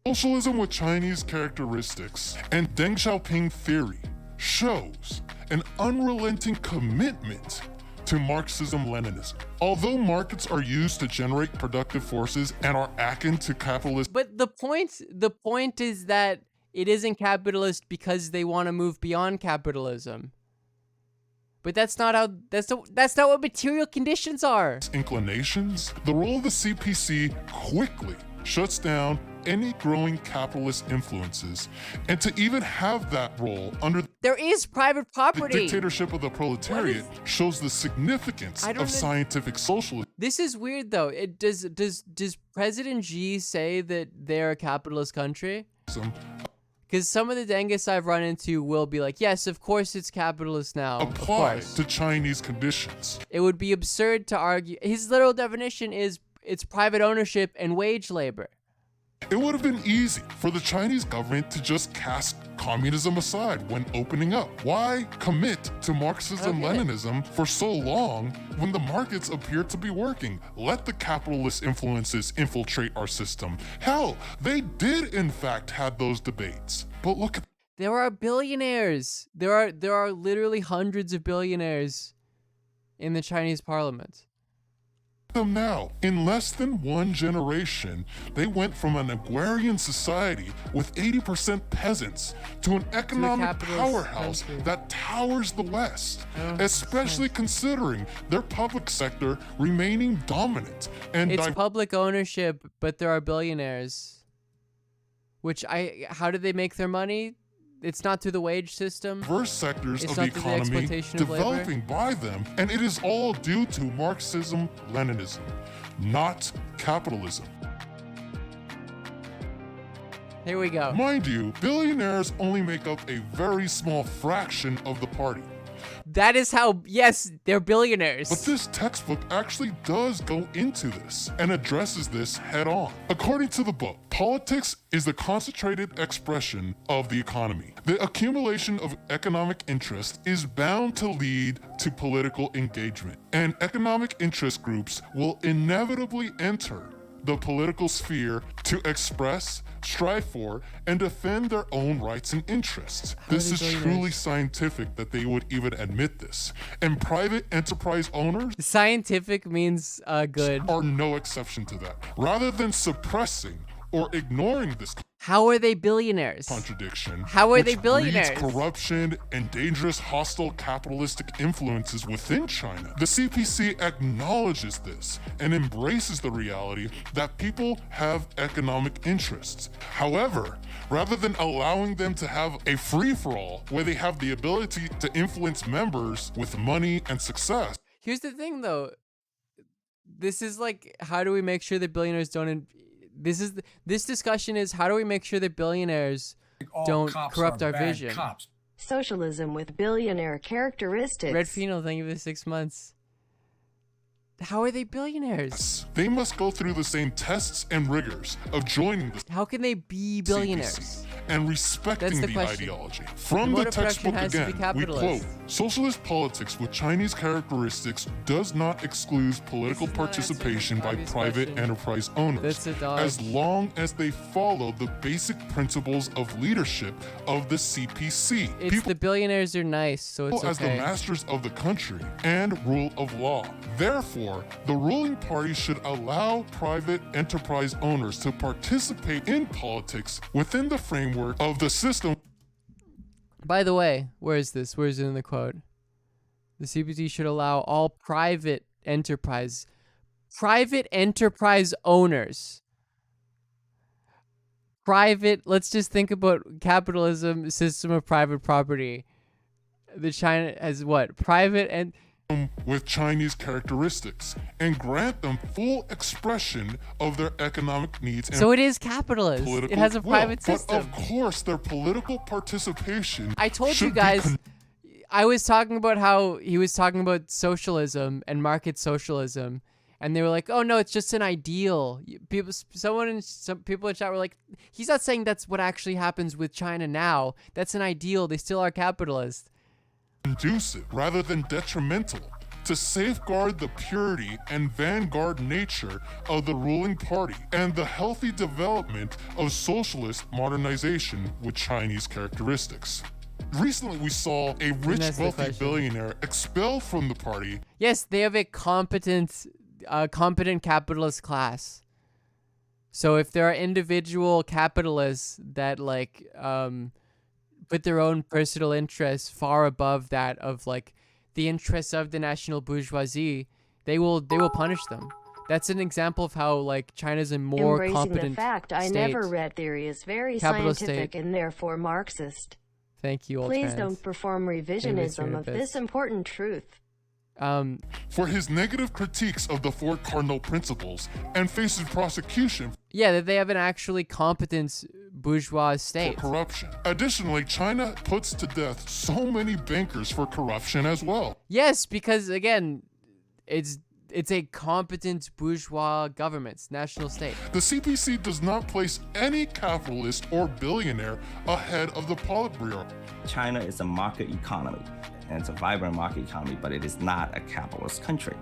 Socialism with Chinese characteristics and Deng Xiaoping theory shows an unrelenting commitment to Marxism-Leninism. Although markets are used to generate productive forces and are akin to capitalist, But the point is that it isn't capitalist because they want to move beyond capitalism. But that's not not what material conditions are. inclinations, the role of the CPC quickly shuts down any growing capitalist influences, and to even have that role under There is private the property. dictatorship of the proletariat shoshows the significance of scientific socialism. This is weird though. Does President Xi say that they're a capitalist country? Because some of the Dengists I've run into will be like, yes, of course it's capitalist now. Apply to Chinese conditions. It would be absurd to argue. His literal definition is it's private ownership and wage labor. It would have been easy for the Chinese government to just cast communism aside when opening up. Why commit to Marxism-Leninism for so long when the markets appear to be working? Let the capitalist influences infiltrate our system. Hell, they did in fact have those debates. But look at There are billionaires. There are literally hundreds of billionaires in the Chinese parliament. them now. In less than one generation, they went from an agrarian society with 80% peasants to an economic capitalist powerhouse country. that towers the West, Oh, especially considering their public sector remaining dominant and It's public ownership, but there are billionaires. How do they make their money? It's not through the wage system. diverse sectors It's of the not through the economy exploitation of labor. developing by them, and it is all due to Marxism-Leninism, not capitalism. Here we go. Mind you, billionaires only make up a very small fraction of the party. That is how, yes, they're billionaires. But this textbook actually does go into this and addresses this head on. According to the book, politics is the concentrated expression of the economy. The accumulation of economic interest is bound to lead to political engagement, and economic interest groups will inevitably enter the political sphere to express, strive for, and defend their own rights and interests. This is truly scientific that they would even admit this. And private enterprise owners Scientific means good. are no exception to that. Rather than suppressing or ignoring this How are they billionaires? contradiction, How are which they billionaires? breeds corruption and dangerous hostile capitalistic influences within China. The CPC acknowledges this and embraces the reality that people have economic interests. However, rather than allowing them to have a free-for-all where they have the ability to influence members with money and success, Here's the thing, though. This is like, how do we make sure that billionaires don't? This discussion is how do we make sure that billionaires All don't cops corrupt are our bad vision? Cops. Socialism with billionaire characteristics. Red Pheno, thank you for the 6 months. How are they billionaires? they must go through the same tests and rigors of joining the How can they be billionaires? CPC and respecting That's the the question. ideology. From The the mode of production textbook has to be again, we capitalist. quote, socialist politics with Chinese characteristics does not exclude political This is not participation by answering private Bobby's question. enterprise owners, That's a dog. as long as they follow the basic principles of leadership of the CPC. It's the billionaires are nice, so it's As the okay. masters of the country and rule of law. Therefore, the ruling party should allow private enterprise owners to participate in politics within the framework of the system. By the way, where is this? Where is it in the quote? The CPC should allow all private enterprise owners. Let's just think about capitalism, system of private property. The China has what? Private and With Chinese characteristics and grant them full expression of their economic needs and so it is capitalist. political It has a will. private But system. of course, their political participation. I told you should be guys, I was talking about how he was talking about socialism and market socialism, and they were like, "Oh no, it's just an ideal." Some people in chat were like, "He's not saying that's what actually happens with China now. That's an ideal. They still are capitalist." conducive rather than detrimental to safeguard the purity and vanguard nature of the ruling party and the healthy development of socialist modernization with Chinese characteristics. Recently, we saw a rich, that's the wealthy question. billionaire expelled from the party. Yes, they have a competent capitalist class. So if there are individual capitalists that like put their own personal interests far above that of like the interests of the national bourgeoisie, they will punish them. That's an example of how like China's a more Embracing competent the fact I state. never read theory is very Capitalist scientific state. and therefore Marxist. Thank you, old Please trans. don't perform revisionism of this important truth. For his negative critiques of the Four Cardinal Principles and faces prosecution Yeah, that they have an actually competent bourgeois for state. corruption. Additionally, China puts to death so many bankers for corruption as well. Yes, because again, it's a competent bourgeois government, national state. The CPC does not place any capitalist or billionaire ahead of the Politburo. China is a market economy, and it's a vibrant market economy, but it is not a capitalist country.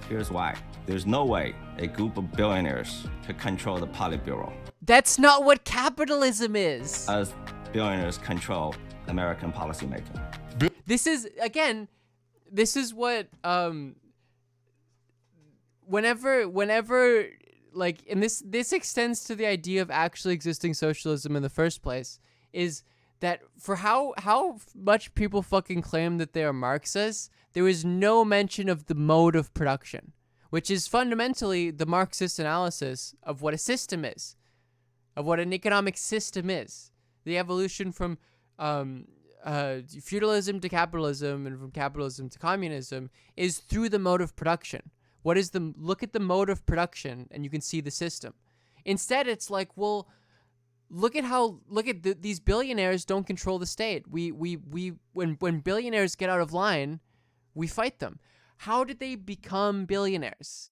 Here's why. There's no way a group of billionaires could control the Politburo, That's not what capitalism is. as billionaires control American policymaking. This is what whenever like, and this extends to the idea of actually existing socialism in the first place, is that for how much people fucking claim that they are Marxists, there is no mention of the mode of production, which is fundamentally the Marxist analysis of what a system is, of what an economic system is. The evolution from feudalism to capitalism and from capitalism to communism is through the mode of production. Look at the mode of production and you can see the system. Instead, it's like, well, these billionaires don't control the state. When billionaires get out of line, we fight them. How did they become billionaires?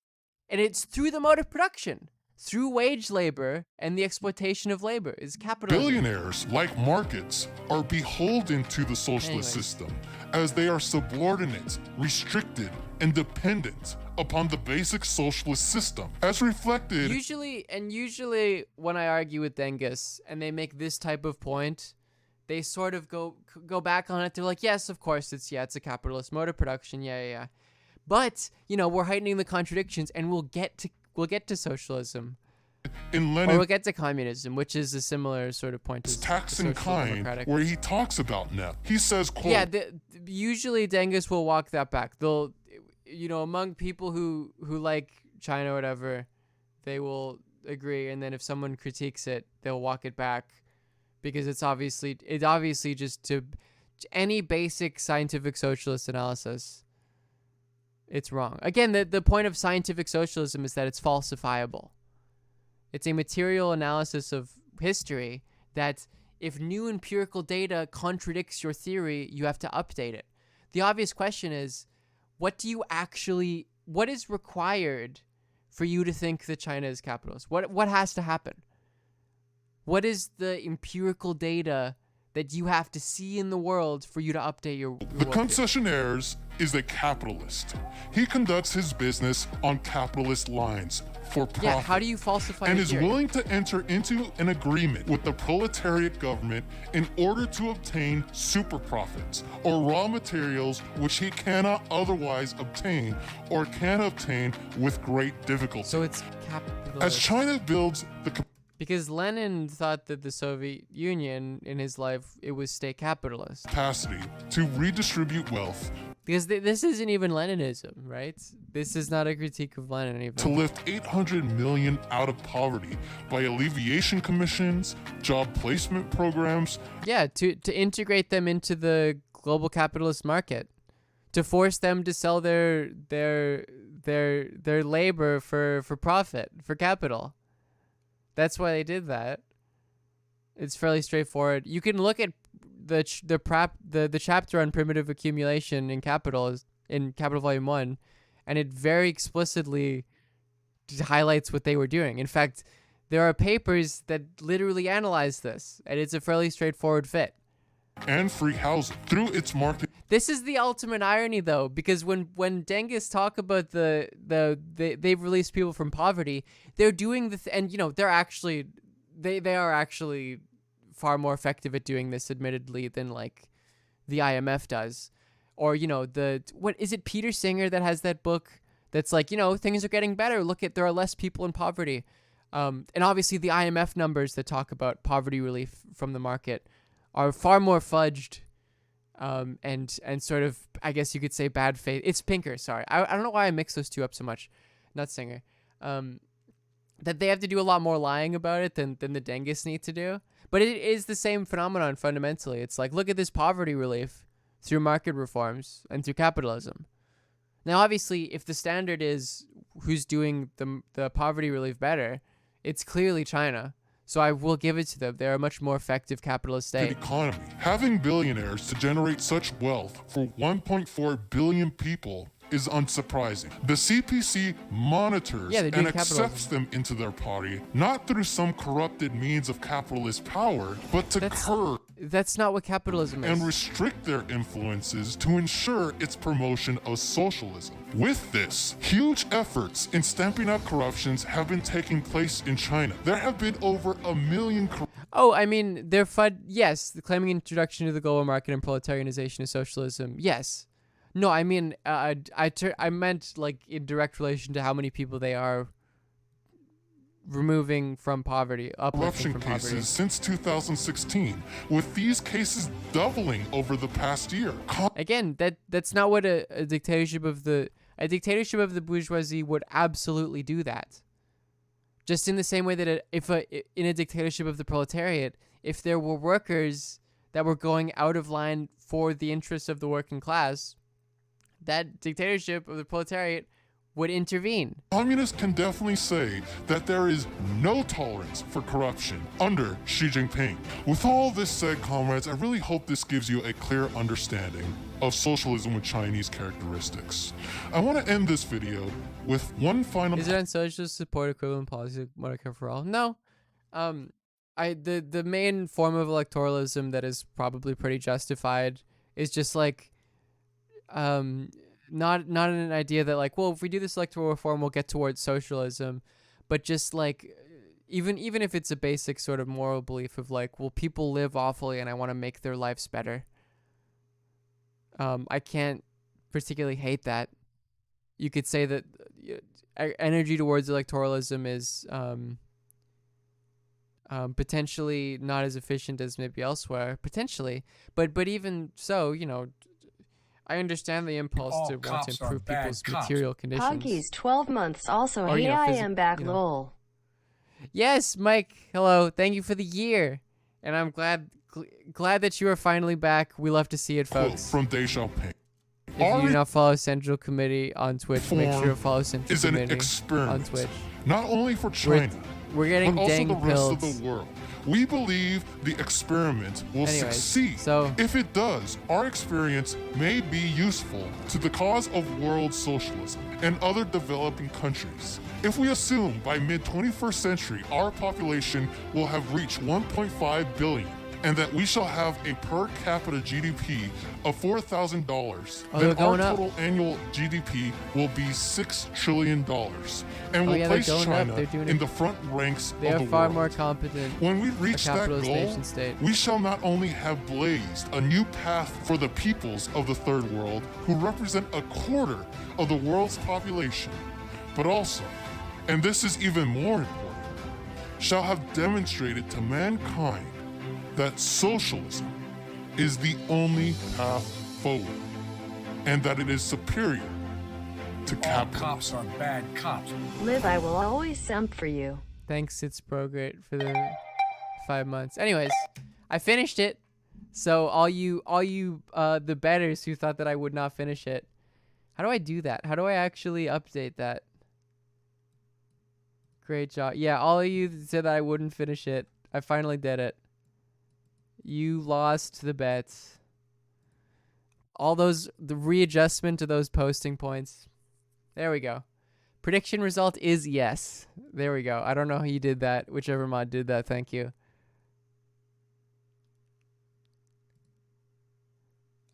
And it's through the mode of production, through wage labor and the exploitation of labor is capitalism. Billionaires, like markets, are beholden to the socialist system as they are subordinate, restricted, and dependent upon the basic socialist system, as reflected. Usually when I argue with Dengus and they make this type of point, they sort of go back on it. They're like, yes, of course, it's a capitalist mode of production, yeah. But we're heightening the contradictions, and we'll get to socialism. In Or Lenin, we'll get to communism, which is a similar sort of point. it's as Tax the in social Kind, democratic. where he talks about net. He says, quote, Yeah, usually Dengus will walk that back. They'll, among people who like China or whatever, they will agree, and then if someone critiques it, they'll walk it back, because it's obviously just to any basic scientific socialist analysis, it's wrong. Again, the point of scientific socialism is that it's falsifiable. It's a material analysis of history that if new empirical data contradicts your theory, you have to update it. The obvious question is, what is required for you to think that China is capitalist? What has to happen? What is the empirical data that you have to see in the world for you to update your the worldview? concessionaires is a capitalist. He conducts his business on capitalist lines for profit. Yeah, how do you falsify and a is theory? willing to enter into an agreement with the proletariat government in order to obtain super profits or raw materials which he cannot otherwise obtain or can obtain with great difficulty. So it's capitalist. As China builds the Because Lenin thought that the Soviet Union, in his life, it was state capitalist. capacity to redistribute wealth, Because this isn't even Leninism, right? This is not a critique of Lenin even. to lift 800 million out of poverty by alleviation commissions, job placement programs, Yeah, to integrate them into the global capitalist market, to force them to sell their labor for profit, for capital. That's why they did that. It's fairly straightforward. You can look at the chapter on primitive accumulation in Capital Volume 1, and it very explicitly highlights what they were doing. In fact, there are papers that literally analyze this, and it's a fairly straightforward fit. and free housing through its market. This is the ultimate irony, though, because when Dengists talk about they've released people from poverty, they're doing and they're actually they are actually far more effective at doing this, admittedly, than like the IMF does, or what is it, Peter Singer, that has that book that's like, things are getting better. Look at, there are less people in poverty, and obviously the IMF numbers that talk about poverty relief from the market are far more fudged. And sort of, I guess you could say, bad faith. It's Pinker, sorry. I don't know why I mix those two up so much. Not Singer. That they have to do a lot more lying about it than the Dengists need to do. But it is the same phenomenon fundamentally. It's like, look at this poverty relief through market reforms and through capitalism. Now, obviously, if the standard is who's doing the poverty relief better, it's clearly China. So I will give it to them. They're a much more effective capitalist state. Economy. Having billionaires to generate such wealth for 1.4 billion people is unsurprising. The CPC monitors and accepts them into their party, not through some corrupted means of capitalist power, but to curb. That's not what capitalism is. And restrict their influences to ensure its promotion of socialism. With this, huge efforts in stamping out corruptions have been taking place in China. There have been over 1 million. I mean, yes, claiming introduction to the global market and proletarianization of socialism. Yes. No, I mean, I meant like in direct relation to how many people they are removing from poverty, uplifting from poverty. Corruption cases since 2016, with these cases doubling over the past year. Again, that's not what a dictatorship of the bourgeoisie would absolutely do that. Just in the same way that in a dictatorship of the proletariat, if there were workers that were going out of line for the interests of the working class, that dictatorship of the proletariat would intervene. Communists can definitely say that there is no tolerance for corruption under Xi Jinping. With all this said, comrades, I really hope this gives you a clear understanding of socialism with Chinese characteristics. I want to end this video with one final... Is it on socialist support equivalent policy Medicare for all? No. The main form of electoralism that is probably pretty justified is just like not an idea that like, well, if we do this electoral reform, we'll get towards socialism, but just like even if it's a basic sort of moral belief of like, well, people live awfully and I want to make their lives better. I can't particularly hate that. You could say that energy towards electoralism is potentially not as efficient as maybe elsewhere, potentially, but even so, I understand the impulse to want to improve people's material conditions. Poggy's 12 months also. Hey, I am back, lol. Yes, Mike. Hello. Thank you for the year, and I'm glad that you are finally back. We love to see it, folks. From Deng Xiaoping. If you do not follow Central Committee on Twitch, make sure to follow Central Committee on Twitch. Not only for China, we're getting but also the pills. rest of the world. We believe the experiment will succeed. So, if it does, our experience may be useful to the cause of world socialism and other developing countries. If we assume by mid-21st century our population will have reached 1.5 billion, and that we shall have a per capita GDP of $4,000, then our total annual GDP will be $6 trillion, and will place China in the front ranks of the world. They are far more competent. When we reach that goal, we shall not only have blazed a new path for the peoples of the third world, who represent a quarter of the world's population, but also, and this is even more important, shall have demonstrated to mankind that socialism is the only path forward, and that it is superior to capitalism. All cops are bad cops. Liv, I will always simp for you. Thanks, it's Prograde, for the 5 months. Anyways, I finished it. So all you the betters who thought that I would not finish it, how do I do that? How do I actually update that? Great job. Yeah, all of you said that I wouldn't finish it. I finally did it. You lost the bets. The readjustment to those posting points. There we go. Prediction result is yes. There we go. I don't know how you did that. Whichever mod did that, thank you.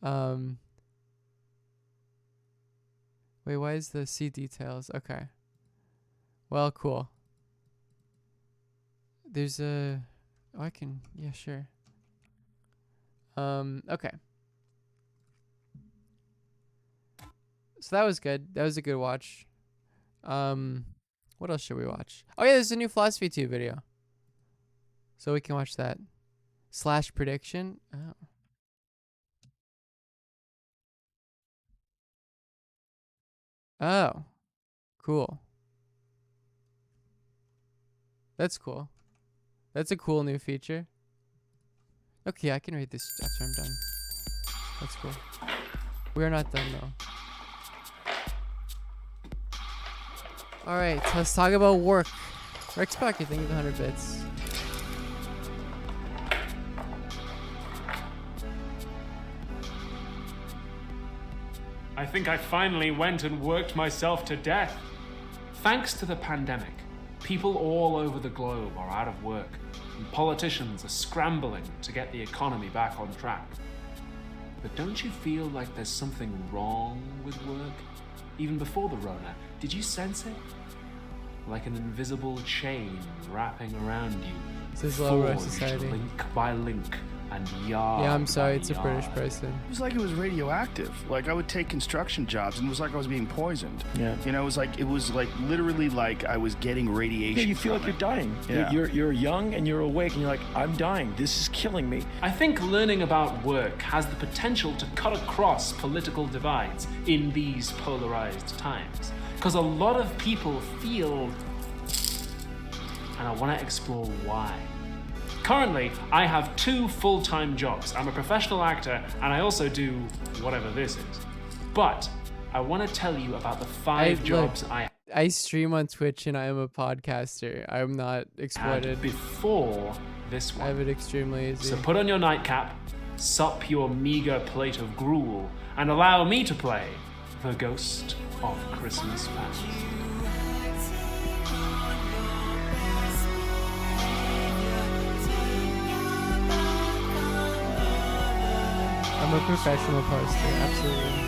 Wait, why is the see details? Okay. Well, cool. There's a... Oh, I can... Yeah, sure. Okay. So that was good. That was a good watch. What else should we watch? Oh, yeah, there's a new Philosophy 2 video. So we can watch that. / prediction. Oh. Oh. Cool. That's cool. That's a cool new feature. Okay, I can read this after I'm done. That's cool. We're not done though. Alright, let's talk about work. Rex Pocket, thank you for 100 bits. I think I finally went and worked myself to death. Thanks to the pandemic, people all over the globe are out of work, and politicians are scrambling to get the economy back on track. But don't you feel like there's something wrong with work? Even before the Rona, did you sense it? Like an invisible chain wrapping around you, This is Low Road forged Society. link by link and yard Yeah, I'm sorry, by it's a British yard. person. It was like it was radioactive. Like I would take construction jobs, and it was like I was being poisoned. Yeah. You know, it was like literally like I was getting radiation. Yeah, you feel like from you're it. dying. Yeah. You're young and you're awake and you're like, I'm dying. This is killing me. I think learning about work has the potential to cut across political divides in these polarized times. Because a lot of people feel, and I want to explore why. Currently, I have 2 full-time jobs. I'm a professional actor, and I also do whatever this is. But I want to tell you about the 5 jobs I stream on Twitch and I am a podcaster. I'm not I exploited. had before this I have one. it extremely easy. So put on your nightcap, sup your meager plate of gruel, and allow me to play The Ghost of Christmas Past. I'm a professional poster, absolutely.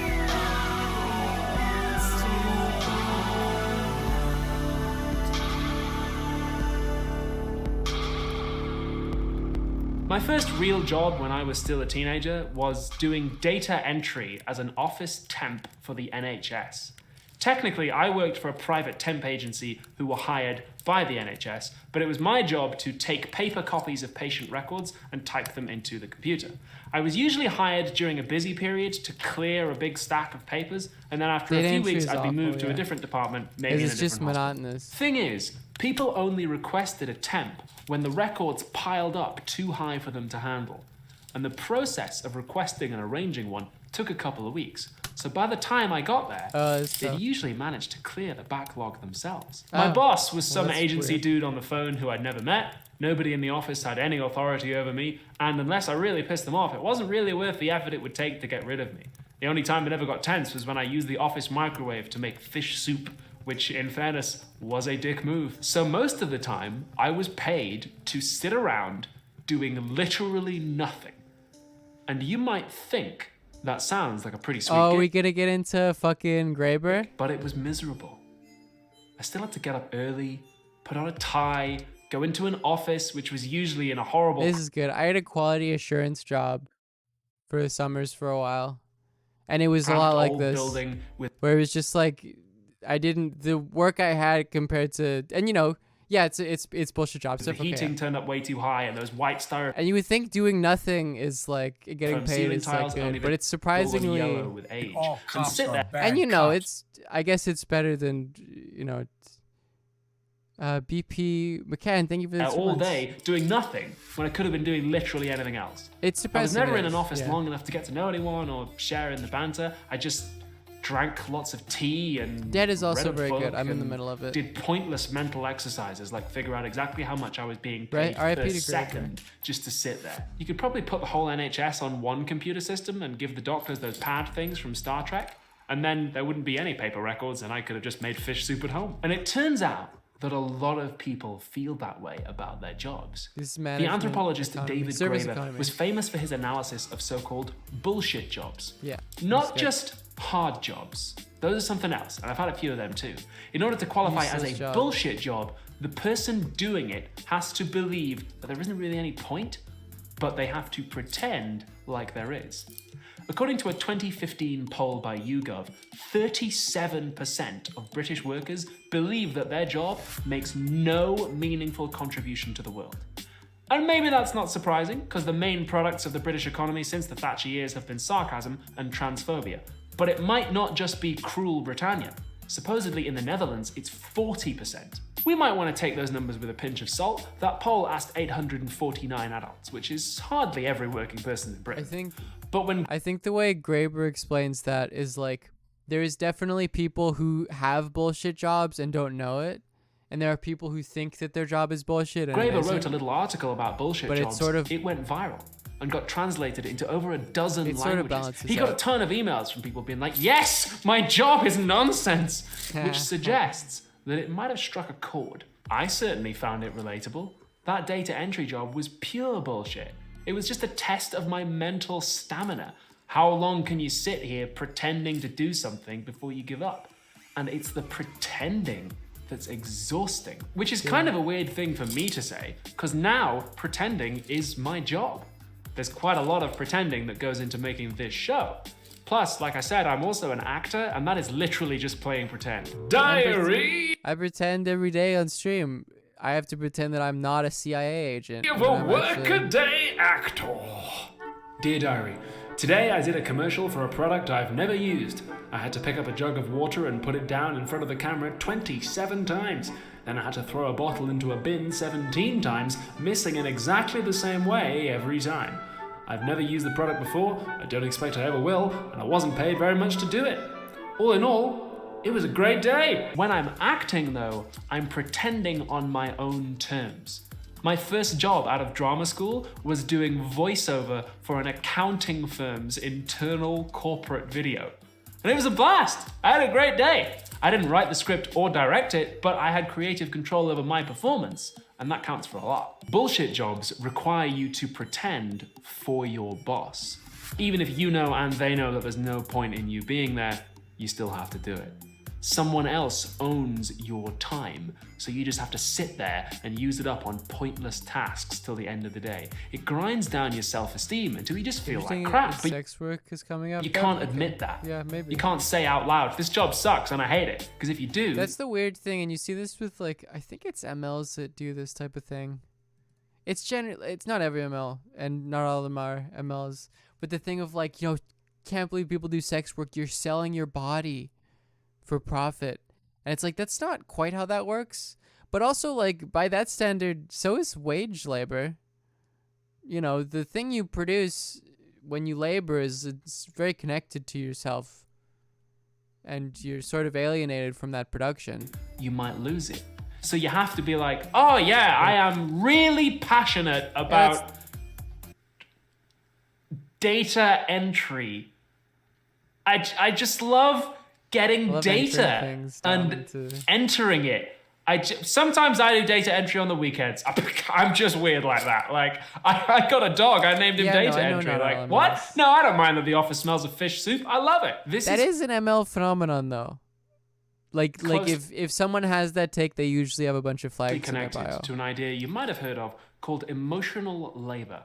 My first real job when I was still a teenager was doing data entry as an office temp for the NHS. Technically, I worked for a private temp agency who were hired by the NHS, but it was my job to take paper copies of patient records and type them into the computer. I was usually hired during a busy period to clear a big stack of papers, and then after Data a few entry weeks is I'd be awful, moved to a yeah. different department, maybe in a It's different just hospital. monotonous. Thing is, people only requested a temp when the records piled up too high for them to handle. And the process of requesting and arranging one took a couple of weeks. So by the time I got there, that's they'd tough. usually managed to clear the backlog themselves. Oh, My boss was some that's agency weird. dude on the phone who I'd never met. Nobody in the office had any authority over me, and unless I really pissed them off, it wasn't really worth the effort it would take to get rid of me. The only time it ever got tense was when I used the office microwave to make fish soup, which, in fairness, was a dick move. So most of the time, I was paid to sit around doing literally nothing. And you might think that sounds like a pretty sweet Oh, gig, we gonna get into fucking Graber? but it was miserable. I still had to get up early, put on a tie, go into an office, which was usually in a horrible This is good. I had a quality assurance job for the summers for a while. And it was a lot cramped like old this. building with Where it was just like the work I had compared to, and you know, yeah, it's bullshit job the stuff. heating Okay. turned up way too high and those white styrofoam And you would think doing nothing is like getting paid ceiling is like tiles only good, but it's golden surprisingly, yellow with age. All And cops sit are there. bad and you know, cops. it's I guess it's better than you know. BP McCann, thank you for this. All day doing nothing when I could have been doing literally anything else. It's I surprising. was never it in an is, office yeah. long enough to get to know anyone or share in the banter. I just drank lots of tea and That is also read a very good. book I'm in the and middle of it. Did pointless mental exercises like figure out exactly how much I was being Right, paid RIP per to Greg. second just to sit there. You could probably put the whole NHS on one computer system and give the doctors those pad things from Star Trek, and then there wouldn't be any paper records and I could have just made fish soup at home. And it turns out that a lot of people feel that way about their jobs. This The management, anthropologist economy, David service Graeber economy. was famous for his analysis of so-called bullshit jobs. Yeah. Not just hard jobs. Those are something else, and I've had a few of them too. In order to qualify as Useless a job. bullshit job, the person doing it has to believe that there isn't really any point, but they have to pretend like there is. According to a 2015 poll by YouGov, 37% of British workers believe that their job makes no meaningful contribution to the world. And maybe that's not surprising, because the main products of the British economy since the Thatcher years have been sarcasm and transphobia. But it might not just be cruel Britannia. Supposedly in the Netherlands, it's 40%. We might want to take those numbers with a pinch of salt. That poll asked 849 adults, which is hardly every working person in Britain. I think the way Graeber explains that is like, there is definitely people who have bullshit jobs and don't know it, and there are people who think that their job is bullshit. And Graeber wrote a little article about bullshit but jobs. it went viral and got translated into over a dozen It sort of languages. balances He got a out. ton of emails from people being like, yes, my job is nonsense, which suggests that it might have struck a chord. I certainly found it relatable. That data entry job was pure bullshit. It was just a test of my mental stamina. How long can you sit here pretending to do something before you give up? And it's the pretending that's exhausting, which is kind of a weird thing for me to say, because now pretending is my job. There's quite a lot of pretending that goes into making this show. Plus, like I said, I'm also an actor, and that is literally just playing pretend. Diary I pretend every day on stream. I have to pretend that I'm not a CIA agent. of when a I'm actually- workaday actor. Dear Diary, today I did a commercial for a product I've never used. I had to pick up a jug of water and put it down in front of the camera 27 times. Then I had to throw a bottle into a bin 17 times, missing in exactly the same way every time. I've never used the product before, I don't expect I ever will, and I wasn't paid very much to do it. All in all, it was a great day. When I'm acting though, I'm pretending on my own terms. My first job out of drama school was doing voiceover for an accounting firm's internal corporate video. And it was a blast. I had a great day. I didn't write the script or direct it, but I had creative control over my performance, and that counts for a lot. Bullshit jobs require you to pretend for your boss. Even if you know and they know that there's no point in you being there, you still have to do it. Someone else owns your time, so you just have to sit there and use it up on pointless tasks till the end of the day. It grinds down your self-esteem until you just feel like Interesting crap. if But sex work is coming up. you then? can't Okay. admit that. Yeah, maybe. You can't say out loud, this job sucks and I hate it. Because if you do, That's the weird thing, and you see this with like, I think it's MLs that do this type of thing. It's not every ML, and not all of them are MLs. But the thing of like, can't believe people do sex work. You're selling your body for profit, and it's like that's not quite how that works. But also, like, by that standard, so is wage labor. The thing you produce when you labor it's very connected to yourself, and you're sort of alienated from that production. you might lose it. So you have to be like, oh yeah, I am really passionate about data entry. I just love getting Love data entering things down and into- entering it. Sometimes I do data entry on the weekends. I'm just weird like that. Like, I got a dog, I named him Yeah, no, data I know entry. not all Like, MLs. what? No, I don't mind that the office smells of fish soup. I love it. That is an ML phenomenon, though. Like Close- if someone has that take, they usually have a bunch of flags in their bio. connected to an idea you might have heard of called emotional labor.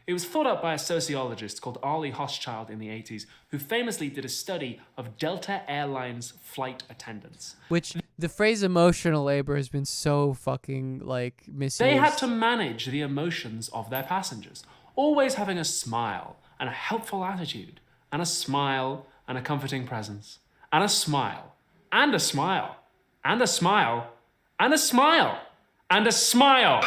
It was thought up by a sociologist called Arlie Hochschild in the 80s, who famously did a study of Delta Airlines flight attendants. Which the phrase emotional labor has been so fucking like misused. They had to manage the emotions of their passengers, always having a smile and a helpful attitude, and a smile and a comforting presence, and a smile, and a smile, and a smile, and a smile, and a smile.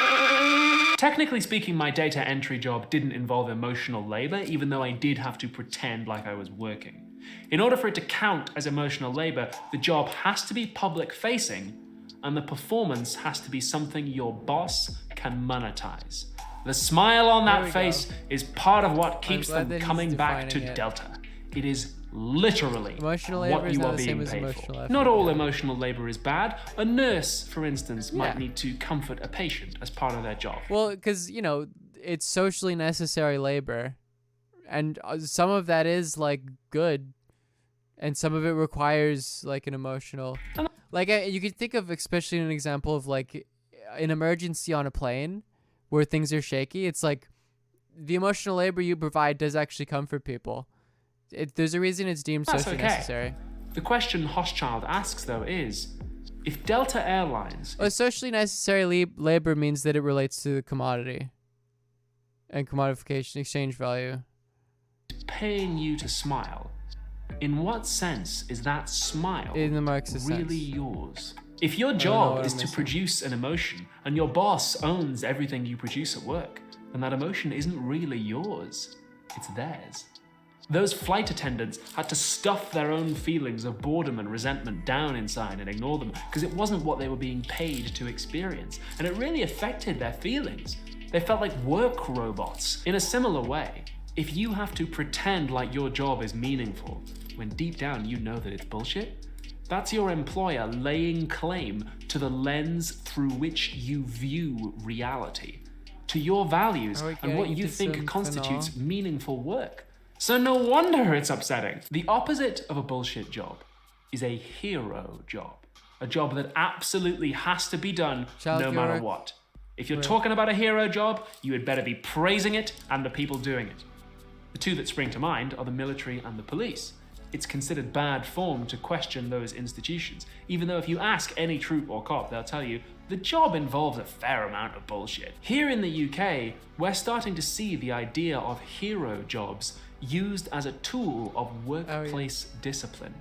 Technically speaking, my data entry job didn't involve emotional labor, even though I did have to pretend like I was working. In order for it to count as emotional labor, the job has to be public facing, and the performance has to be something your boss can monetize. The smile on There that we face go. is part of what keeps glad them that he's coming back to defining it. Delta. It is literally Emotional labor what is you not are the same being as paid emotional for. effort, Not all yeah. emotional labor is bad. A nurse, for instance, might Yeah. need to comfort a patient as part of their job. Well, because, it's socially necessary labor. And some of that is, like, good. And some of it requires, like, an emotional... Like, you could think of, especially an example of, like, an emergency on a plane where things are shaky. It's like the emotional labor you provide does actually comfort people. There's a reason it's deemed That's socially okay. necessary. The question Hochschild asks, though, is if Delta Airlines Well, socially necessary labor means that it relates to the commodity and commodification exchange value. is paying you to smile, in what sense is that smile In the Marxist really sense. yours? If your know job what is I'm to missing. produce an emotion and your boss owns everything you produce at work, then that emotion isn't really yours, it's theirs. Those flight attendants had to stuff their own feelings of boredom and resentment down inside and ignore them because it wasn't what they were being paid to experience, and it really affected their feelings. They felt like work robots. In a similar way, if you have to pretend like your job is meaningful when deep down you know that it's bullshit, that's your employer laying claim to the lens through which you view reality, to your values Are we and what getting you into think some constitutes phenol? meaningful work. So no wonder it's upsetting. The opposite of a bullshit job is a hero job. A job that absolutely has to be done Child no matter work. what. If you're talking about a hero job, you had better be praising it and the people doing it. The two that spring to mind are the military and the police. It's considered bad form to question those institutions, even though if you ask any troop or cop, they'll tell you the job involves a fair amount of bullshit. Here in the UK, we're starting to see the idea of hero jobs used as a tool of workplace discipline.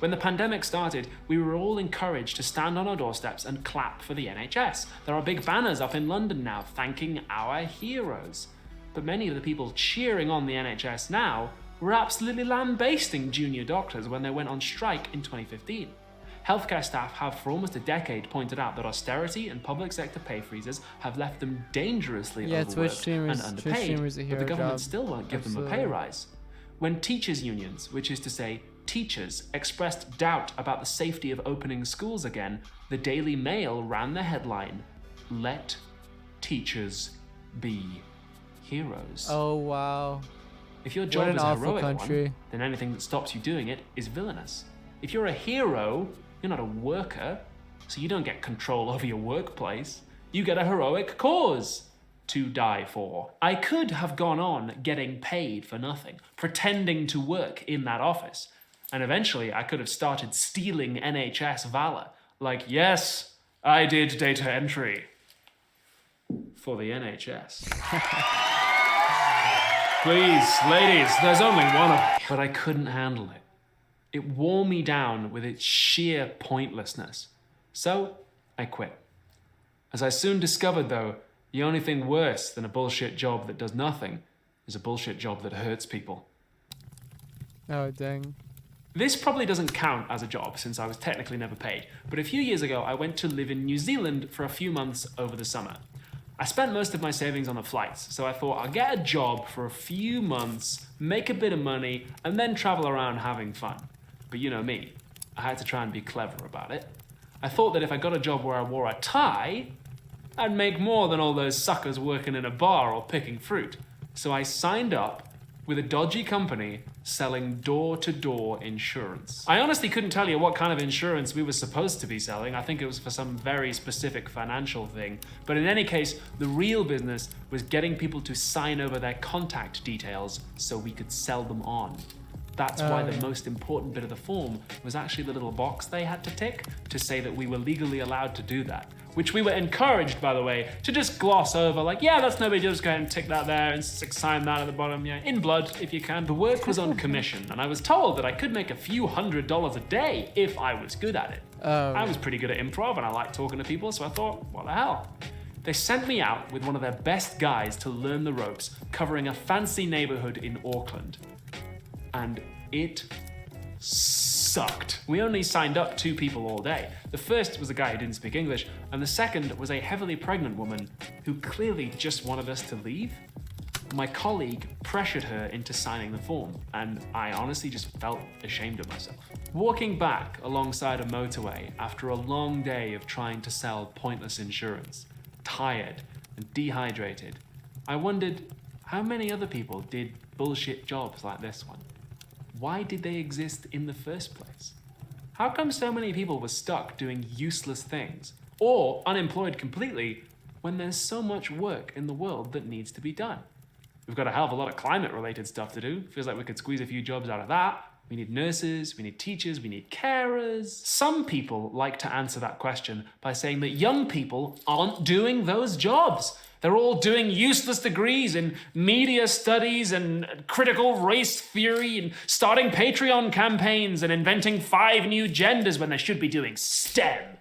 When the pandemic started, we were all encouraged to stand on our doorsteps and clap for the NHS. There are big banners up in London now thanking our heroes. But many of the people cheering on the NHS now were absolutely lambasting junior doctors when they went on strike in 2015. Healthcare staff have for almost a decade pointed out that austerity and public sector pay freezes have left them dangerously overworked and underpaid, but the government still won't give them a pay rise. When teachers' unions, which is to say teachers, expressed doubt about the safety of opening schools again, the Daily Mail ran the headline, "Let teachers be heroes." Oh, wow. If your What job an is a awful heroic country. one, then anything that stops you doing it is villainous. If you're a hero, you're not a worker, so you don't get control over your workplace. You get a heroic cause to die for. I could have gone on getting paid for nothing, pretending to work in that office, and eventually I could have started stealing NHS valor, like, yes, I did data entry for the NHS. Please, ladies, there's only one of them. But I couldn't handle it. It wore me down with its sheer pointlessness. So, I quit. As I soon discovered, though, the only thing worse than a bullshit job that does nothing is a bullshit job that hurts people. Oh, dang. This probably doesn't count as a job since I was technically never paid, but a few years ago I went to live in New Zealand for a few months over the summer. I spent most of my savings on the flights, so I thought I'll get a job for a few months, make a bit of money, and then travel around having fun. But you know me, I had to try and be clever about it. I thought that if I got a job where I wore a tie, I'd make more than all those suckers working in a bar or picking fruit. So I signed up with a dodgy company selling door-to-door insurance. I honestly couldn't tell you what kind of insurance we were supposed to be selling. I think it was for some very specific financial thing. But in any case, the real business was getting people to sign over their contact details so we could sell them on. That's why the most important bit of the form was actually the little box they had to tick to say that we were legally allowed to do that. Which we were encouraged, by the way, to just gloss over, like, yeah, that's no big deal, just go ahead and tick that there and sign that at the bottom, yeah, in blood, if you can. The work was on commission, and I was told that I could make a few $100s a day if I was good at it. I was pretty good at improv, and I liked talking to people, so I thought, what the hell? They sent me out with one of their best guys to learn the ropes, covering a fancy neighborhood in Auckland. And it sucked. We only signed up 2 people all day. The first was a guy who didn't speak English, and the second was a heavily pregnant woman who clearly just wanted us to leave. My colleague pressured her into signing the form, and I honestly just felt ashamed of myself. Walking back alongside a motorway after a long day of trying to sell pointless insurance, tired and dehydrated, I wondered how many other people did bullshit jobs like this one. Why did they exist in the first place? How come so many people were stuck doing useless things, or unemployed completely, when there's so much work in the world that needs to be done? We've got a hell of a lot of climate-related stuff to do. Feels like we could squeeze a few jobs out of that. We need nurses, we need teachers, we need carers. Some people like to answer that question by saying that young people aren't doing those jobs. They're all doing useless degrees in media studies and critical race theory and starting Patreon campaigns and inventing 5 new genders when they should be doing STEM.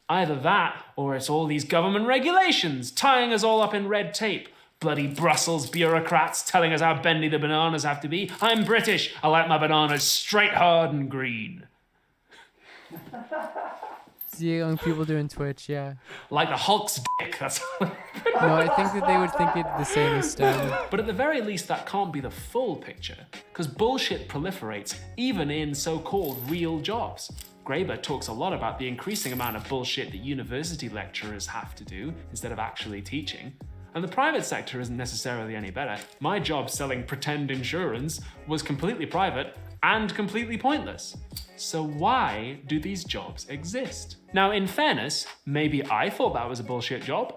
Either that, or it's all these government regulations tying us all up in red tape. Bloody Brussels bureaucrats telling us how bendy the bananas have to be. I'm British. I like my bananas straight, hard, and green. See young people doing Twitch, yeah. Like the Hulk's dick. That's No, I think that they would think it the same as STEM. But at the very least, that can't be the full picture, because bullshit proliferates even in so-called real jobs. Graeber talks a lot about the increasing amount of bullshit that university lecturers have to do instead of actually teaching. And the private sector isn't necessarily any better. My job selling pretend insurance was completely private and completely pointless. So why do these jobs exist? Now, in fairness, maybe I thought that was a bullshit job,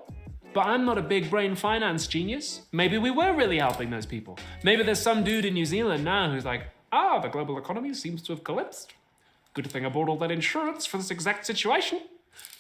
but I'm not a big brain finance genius. Maybe we were really helping those people. Maybe there's some dude in New Zealand now who's like, the global economy seems to have collapsed. Good thing I bought all that insurance for this exact situation.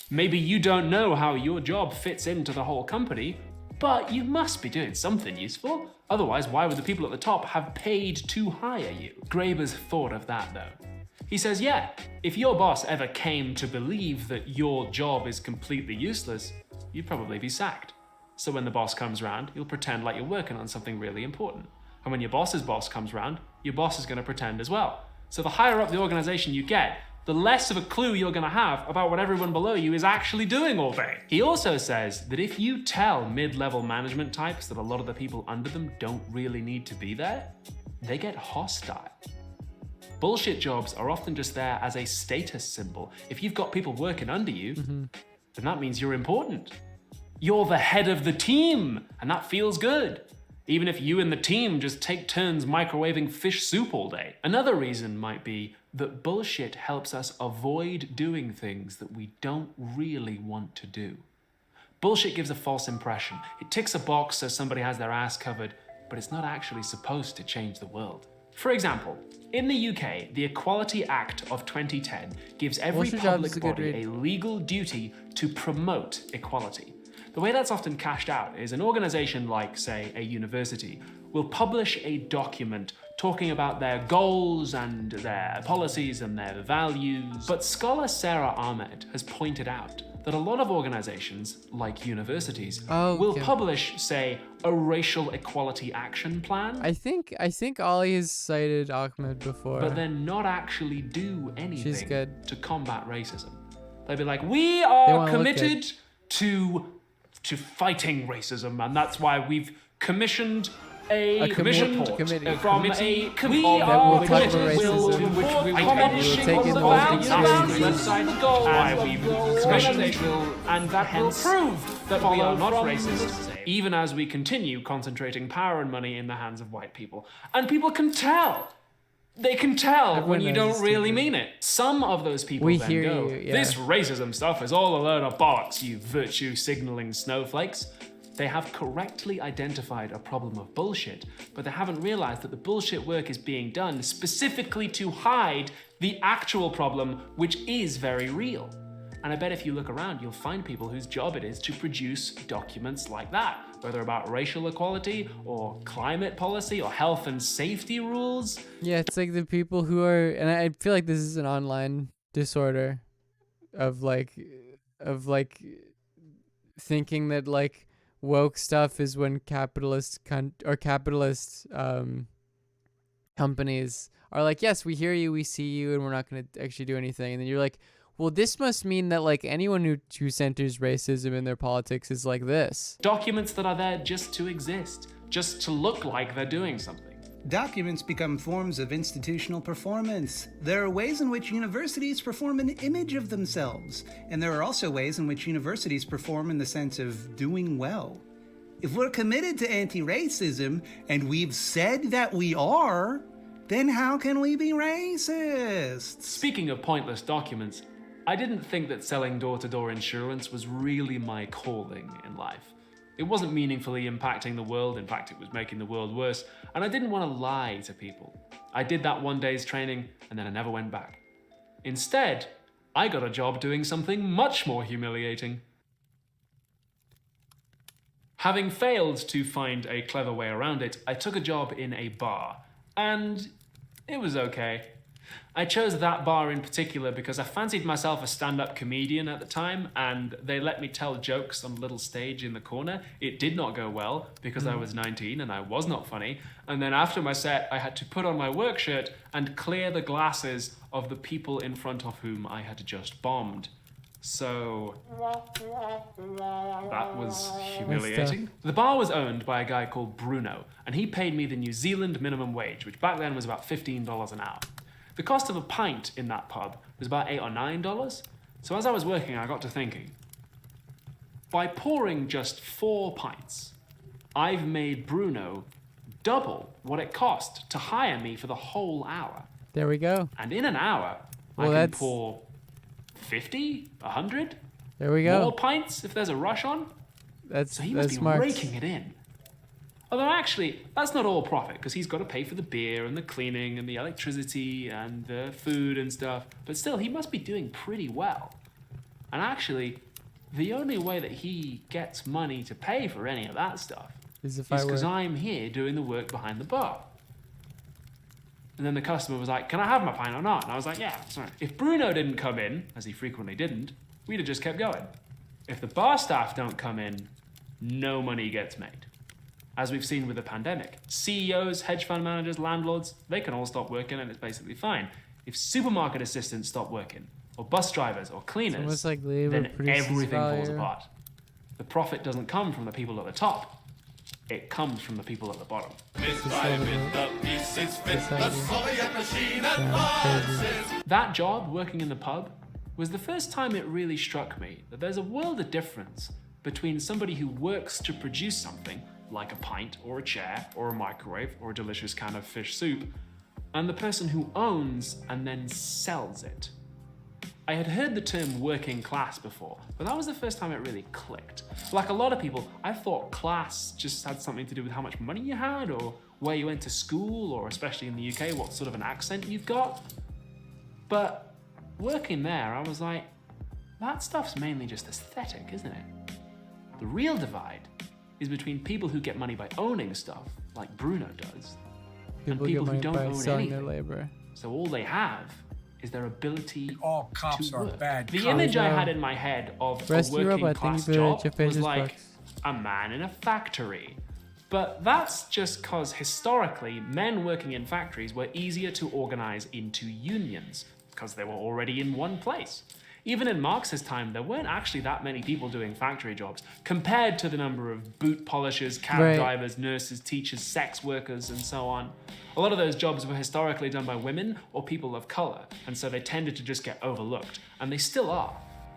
Maybe you don't know how your job fits into the whole company, but you must be doing something useful. Otherwise, why would the people at the top have paid to hire you? Graeber's thought of that, though. He says, yeah, if your boss ever came to believe that your job is completely useless, you'd probably be sacked. So when the boss comes round, you'll pretend like you're working on something really important. And when your boss's boss comes round, your boss is going to pretend as well. So the higher up the organization you get, the less of a clue you're going to have about what everyone below you is actually doing all day. He also says that if you tell mid-level management types that a lot of the people under them don't really need to be there, they get hostile. Bullshit jobs are often just there as a status symbol. If you've got people working under you, then that means you're important. You're the head of the team, and that feels good. Even if you and the team just take turns microwaving fish soup all day. Another reason might be that bullshit helps us avoid doing things that we don't really want to do. Bullshit gives a false impression. It ticks a box so somebody has their ass covered, but it's not actually supposed to change the world. For example, in the UK, the Equality Act of 2010 gives every public body a legal duty to promote equality. The way that's often cashed out is an organization like, say, a university will publish a document talking about their goals and their policies and their values. But scholar Sarah Ahmed has pointed out that a lot of organizations, like universities, will publish, say, a racial equality action plan. I think Ollie has cited Ahmed before. But then not actually do anything She's good. to combat racism. They'll be like, we are committed to fighting racism, and that's why we've commissioned a commission report from a committee that will tackle racism, which we will take in all the website goals, why we've commissioned and that will prove that we are not racist, even as we continue concentrating power and money in the hands of white people. And people can tell. They can tell when you don't really mean it. Some of those people then go, this racism stuff is all a load of bollocks, you virtue signaling snowflakes. They have correctly identified a problem of bullshit, but they haven't realized that the bullshit work is being done specifically to hide the actual problem, which is very real. And I bet if you look around, you'll find people whose job it is to produce documents like that, whether about racial equality or climate policy or health and safety rules. Yeah, it's like the people who are, and I feel like this is an online disorder of like thinking that like woke stuff is when capitalist companies are like, yes, we hear you, we see you, and we're not going to actually do anything. And then you're like, well, this must mean that like anyone who centers racism in their politics is like this. Documents that are there just to exist, just to look like they're doing something. Documents become forms of institutional performance. There are ways in which universities perform an image of themselves, and there are also ways in which universities perform in the sense of doing well. If we're committed to anti-racism, and we've said that we are, then how can we be racist? Speaking of pointless documents, I didn't think that selling door-to-door insurance was really my calling in life. It wasn't meaningfully impacting the world, in fact it was making the world worse, and I didn't want to lie to people. I did that one day's training, and then I never went back. Instead, I got a job doing something much more humiliating. Having failed to find a clever way around it, I took a job in a bar, and it was okay. I chose that bar in particular because I fancied myself a stand-up comedian at the time, and they let me tell jokes on a little stage in the corner. It did not go well because I was 19 and I was not funny. And then after my set, I had to put on my work shirt and clear the glasses of the people in front of whom I had just bombed. So that was humiliating. The bar was owned by a guy called Bruno, and he paid me the New Zealand minimum wage, which back then was about $15 an hour. The cost of a pint in that pub was about $8 or $9. So as I was working, I got to thinking, by pouring just 4 pints, I've made Bruno double what it cost to hire me for the whole hour. There we go. And in an hour, I can pour 50, 100 There we go. more pints if there's a rush on. So he must be raking it in. Although actually, that's not all profit, because he's got to pay for the beer and the cleaning and the electricity and the food and stuff. But still, he must be doing pretty well. And actually, the only way that he gets money to pay for any of that stuff is because I'm here doing the work behind the bar. And then the customer was like, can I have my pint or not? And I was like, yeah, sorry. If Bruno didn't come in, as he frequently didn't, we'd have just kept going. If the bar staff don't come in, no money gets made. As we've seen with the pandemic, CEOs, hedge fund managers, landlords, they can all stop working and it's basically fine. If supermarket assistants stop working, or bus drivers or cleaners, like then everything falls apart. The profit doesn't come from the people at the top. It comes from the people at the bottom. That job, working in the pub, was the first time it really struck me that there's a world of difference between somebody who works to produce something, like a pint or a chair or a microwave or a delicious can of fish soup, and the person who owns and then sells it. I had heard the term working class before, but that was the first time it really clicked. Like a lot of people, I thought class just had something to do with how much money you had, or where you went to school, or especially in the UK, what sort of an accent you've got. But working there, I was like, that stuff's mainly just aesthetic, isn't it? The real divide is between people who get money by owning stuff, like Bruno does, and people who don't own anything. Their labor. So all they have is their ability all cops to are work. bad. The image I had in my head of a working class job was like a man in a factory. But that's just because historically, men working in factories were easier to organize into unions, because they were already in one place. Even in Marx's time, there weren't actually that many people doing factory jobs compared to the number of boot polishers, cab drivers, nurses, teachers, sex workers, and so on. A lot of those jobs were historically done by women or people of color, and so they tended to just get overlooked, and they still are.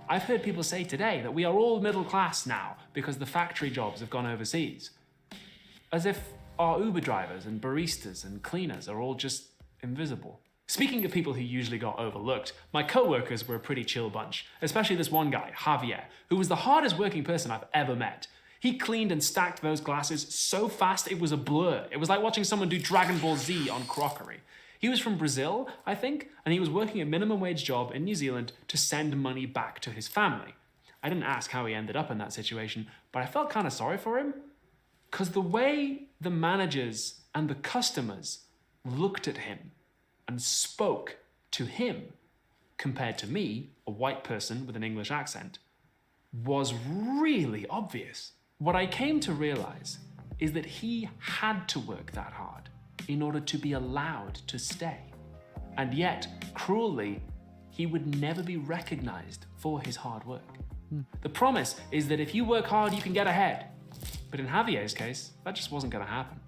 I've heard people say today that we are all middle class now because the factory jobs have gone overseas. As if our Uber drivers and baristas and cleaners are all just invisible. Speaking of people who usually got overlooked, my co-workers were a pretty chill bunch, especially this one guy, Javier, who was the hardest working person I've ever met. He cleaned and stacked those glasses so fast it was a blur. It was like watching someone do Dragon Ball Z on crockery. He was from Brazil, I think, and he was working a minimum wage job in New Zealand to send money back to his family. I didn't ask how he ended up in that situation, but I felt kind of sorry for him, because the way the managers and the customers looked at him and spoke to him, compared to me, a white person with an English accent, was really obvious. What I came to realize is that he had to work that hard in order to be allowed to stay. And yet, cruelly, he would never be recognized for his hard work. The promise is that if you work hard, you can get ahead. But in Javier's case, that just wasn't going to happen.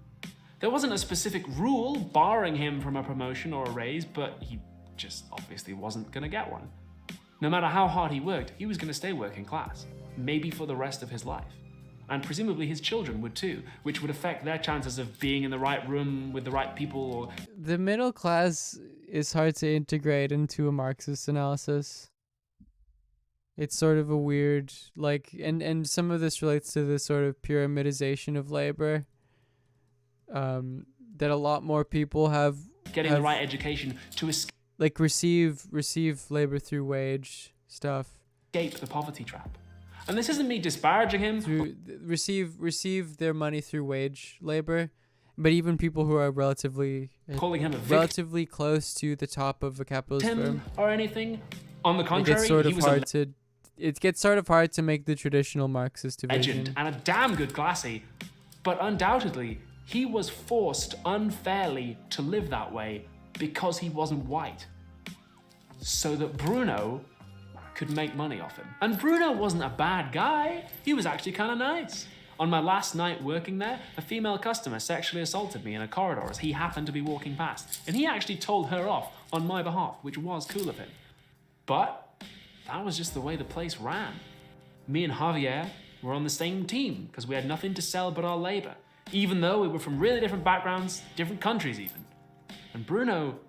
There wasn't a specific rule barring him from a promotion or a raise, but he just obviously wasn't going to get one. No matter how hard he worked, he was going to stay working class, maybe for the rest of his life. And presumably his children would too, which would affect their chances of being in the right room with the right people. Or The middle class is hard to integrate into a Marxist analysis. It's sort of a weird, and some of this relates to the sort of pyramidization of labor. That a lot more people have getting the right education to receive labor through wage stuff. Escape the poverty trap. And this isn't me disparaging him. Receive their money through wage labor, but even people who are relatively close to the top of a capitalist firm or anything. On the contrary, it gets sort of hard to make the traditional Marxist division. Legend and a damn good classy, but undoubtedly he was forced unfairly to live that way because he wasn't white, so that Bruno could make money off him. And Bruno wasn't a bad guy. He was actually kind of nice. On my last night working there, a female customer sexually assaulted me in a corridor as he happened to be walking past, and he actually told her off on my behalf, which was cool of him. But that was just the way the place ran. Me and Javier were on the same team because we had nothing to sell but our labor, even though we were from really different backgrounds, different countries even. And Bruno,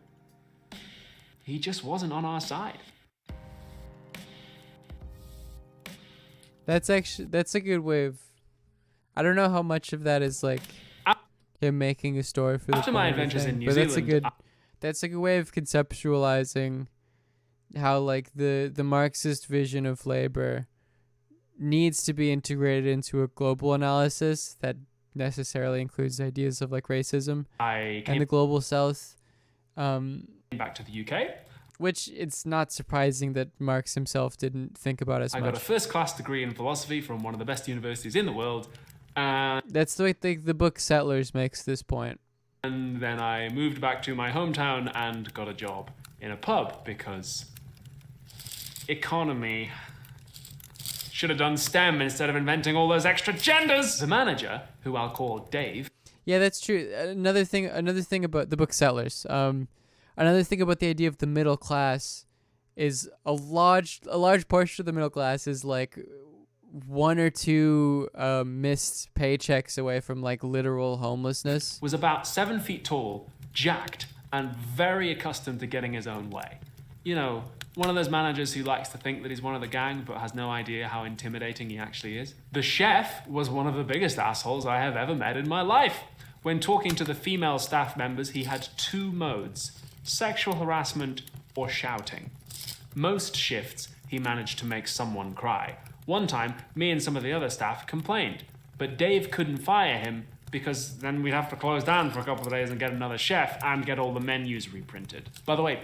he just wasn't on our side. That's a good way of, I don't know how much of that is like him making a story for the after my adventures in New but Zealand, that's a good way of conceptualizing how like the Marxist vision of labor needs to be integrated into a global analysis that necessarily includes ideas of like racism and the global south. Back to the UK, which it's not surprising that Marx himself didn't think about as much. I got a first-class degree in philosophy from one of the best universities in the world. That's the way the book Settlers makes this point. And then I moved back to my hometown and got a job in a pub because economy. Should have done STEM instead of inventing all those extra genders. The manager, who I'll call Dave. Yeah, that's true. Another thing about the book Settlers. Another thing about the idea of the middle class is a large portion of the middle class is like one or two missed paychecks away from like literal homelessness. Was about 7 feet tall, jacked, and very accustomed to getting his own way. You know, one of those managers who likes to think that he's one of the gang but has no idea how intimidating he actually is. The chef was one of the biggest assholes I have ever met in my life. When talking to the female staff members, he had two modes: sexual harassment or shouting. Most shifts, he managed to make someone cry. One time, me and some of the other staff complained, but Dave couldn't fire him because then we'd have to close down for a couple of days and get another chef and get all the menus reprinted. By the way,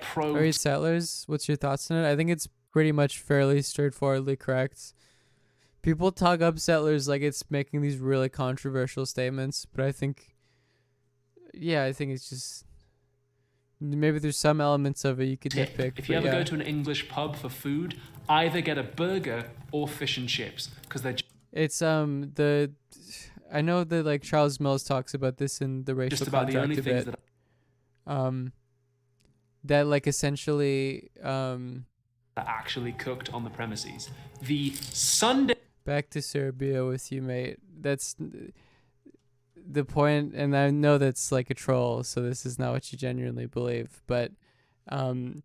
Settlers, what's your thoughts on it? I think it's pretty much fairly straightforwardly correct. People talk up Settlers like it's making these really controversial statements, but I think it's just... Maybe there's some elements of it you could nitpick. If you ever go to an English pub for food, either get a burger or fish and chips, because they're... It's I know that like Charles Mills talks about this in the racial just about contract the only things that that like essentially are actually cooked on the premises. The Sunday... Back to Serbia with you, mate. That's the point, and I know that's like a troll, so this is not what you genuinely believe, but in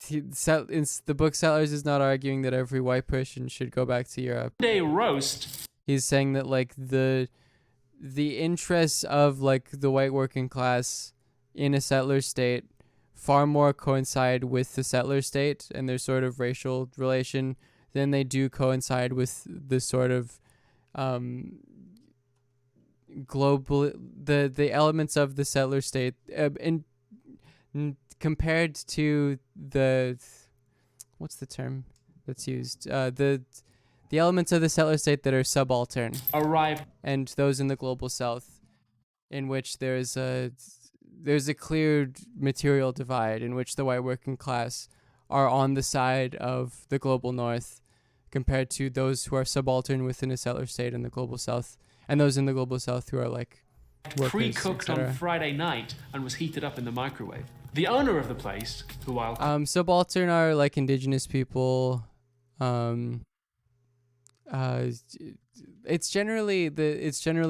the book Settlers is not arguing that every white person should go back to Europe. Sunday roast. He's saying that like the interests of like the white working class in a settler state far more coincide with the settler state and their sort of racial relation than they do coincide with the sort of global the elements of the settler state compared to the what's the term that's used the elements of the settler state that are subaltern arrive, and those in the global south, in which there's a clear material divide in which the white working class are on the side of the global north compared to those who are subaltern within a settler state in the global south. and those in the global south who are like workers, pre-cooked on etc. Friday night and was heated up in the microwave. The owner of the place, who I'll Subaltern are like indigenous people. It's generally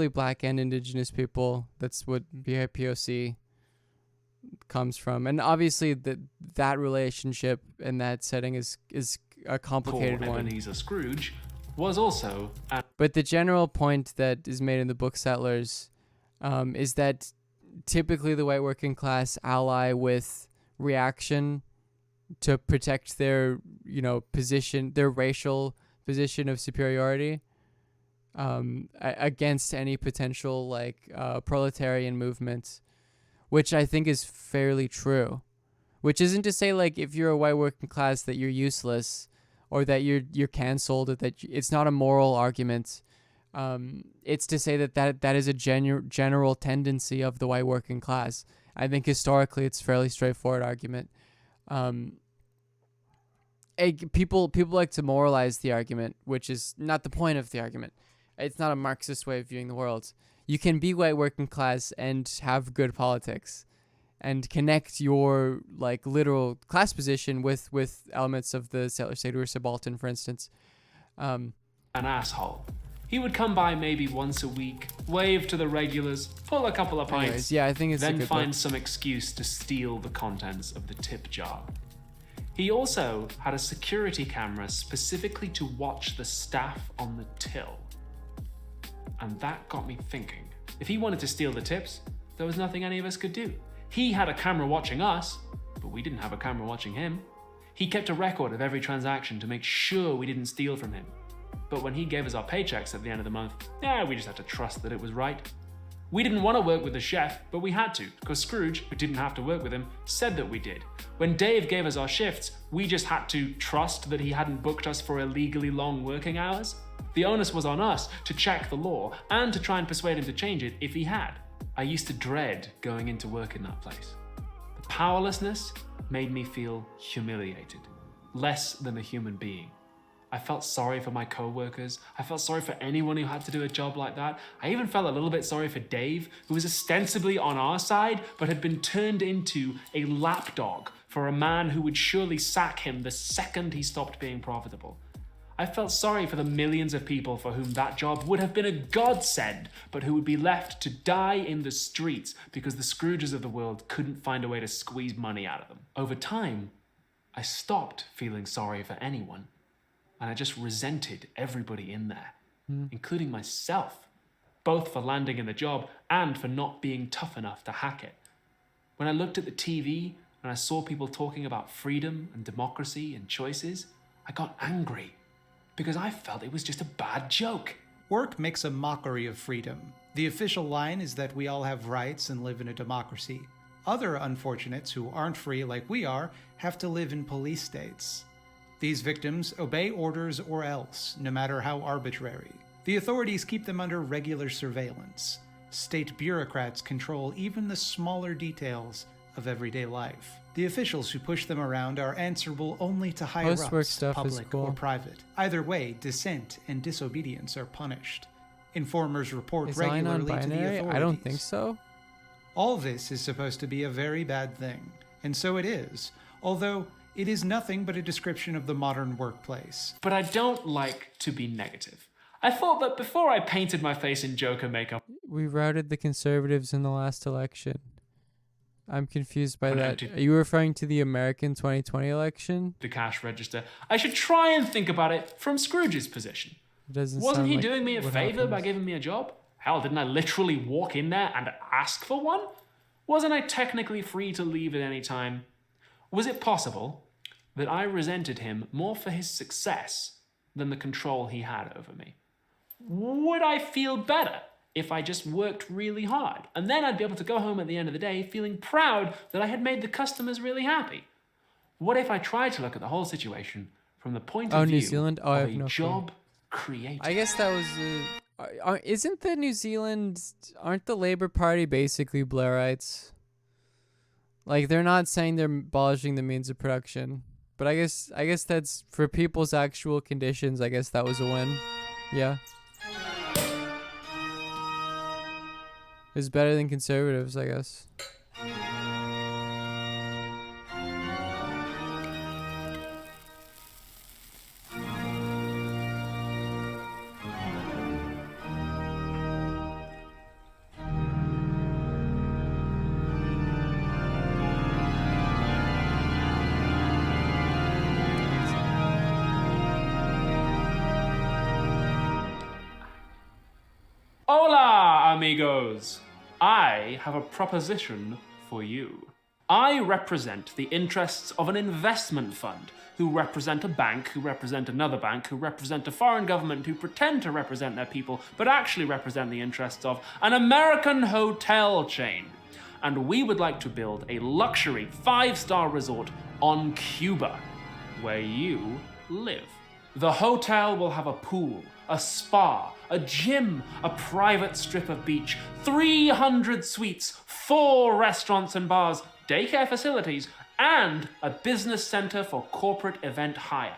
black and indigenous people. That's what BIPOC comes from, and obviously that relationship in that setting is a complicated call one. Ebenezer Scrooge, was also But the general point that is made in the book Settlers is that typically the white working class ally with reaction to protect their position, their racial position of superiority against any potential proletarian movement, which I think is fairly true. Which isn't to say like if you're a white working class that you're useless or that you're canceled, or that it's not a moral argument. It's to say that is a general tendency of the white working class. I think historically it's a fairly straightforward argument. People like to moralize the argument, which is not the point of the argument. It's not a Marxist way of viewing the world. You can be white working class and have good politics and connect your like literal class position with elements of the settler state or subaltern, for instance. an asshole. He would come by maybe once a week, wave to the regulars, pull a couple of pints, Anyways, yeah, I think it's a then good find book. some excuse to steal the contents of the tip jar. He also had a security camera specifically to watch the staff on the till. And that got me thinking. If he wanted to steal the tips, there was nothing any of us could do. He had a camera watching us, but we didn't have a camera watching him. He kept a record of every transaction to make sure we didn't steal from him. But when he gave us our paychecks at the end of the month, we just had to trust that it was right. We didn't want to work with the chef, but we had to, because Scrooge, who didn't have to work with him, said that we did. When Dave gave us our shifts, we just had to trust that he hadn't booked us for illegally long working hours. The onus was on us to check the law and to try and persuade him to change it if he had. I used to dread going into work in that place. The powerlessness made me feel humiliated, less than a human being. I felt sorry for my co-workers. I felt sorry for anyone who had to do a job like that. I even felt a little bit sorry for Dave, who was ostensibly on our side, but had been turned into a lapdog for a man who would surely sack him the second he stopped being profitable. I felt sorry for the millions of people for whom that job would have been a godsend, but who would be left to die in the streets because the Scrooges of the world couldn't find a way to squeeze money out of them. Over time, I stopped feeling sorry for anyone. And I just resented everybody in there, including myself, both for landing in the job and for not being tough enough to hack it. When I looked at the TV and I saw people talking about freedom and democracy and choices, I got angry because I felt it was just a bad joke. Work makes a mockery of freedom. The official line is that we all have rights and live in a democracy. Other unfortunates who aren't free like we are have to live in police states. These victims obey orders or else, no matter how arbitrary. The authorities keep them under regular surveillance. State bureaucrats control even the smaller details of everyday life. The officials who push them around are answerable only to Post-work higher-ups, stuff is public cool. or private. Either way, dissent and disobedience are punished. Informers report Is I regularly to the non-binary? authorities. I don't think so. All this is supposed to be a very bad thing, and so it is, although it is nothing but a description of the modern workplace. But I don't like to be negative. I thought that before I painted my face in Joker makeup, We routed the conservatives in the last election. I'm confused by What that. did- Are you referring to the American 2020 election? the cash register, I should try and think about it from Scrooge's position. It doesn't Wasn't sound he like doing me a what favor by happens. giving me a job? Hell, didn't I literally walk in there and ask for one? Wasn't I technically free to leave at any time? Was it possible that I resented him more for his success than the control he had over me? Would I feel better if I just worked really hard? And then I'd be able to go home at the end of the day feeling proud that I had made the customers really happy. What if I tried to look at the whole situation from the point of Oh, view New Zealand? Oh, I of have a no clue. job creator? I guess that was. Isn't the New Zealand? Aren't the Labour Party basically Blairites? Like they're not saying they're abolishing the means of production, but I guess that's for people's actual conditions. I guess that was a win. Yeah. is better than conservatives, I guess. Hola, amigos! I have a proposition for you. I represent the interests of an investment fund, who represent a bank, who represent another bank, who represent a foreign government, who pretend to represent their people, but actually represent the interests of an American hotel chain. And we would like to build a luxury 5-star resort on Cuba, where you live. The hotel will have a pool, a spa, a gym, a private strip of beach, 300 suites, 4 restaurants and bars, daycare facilities, and a business center for corporate event hire.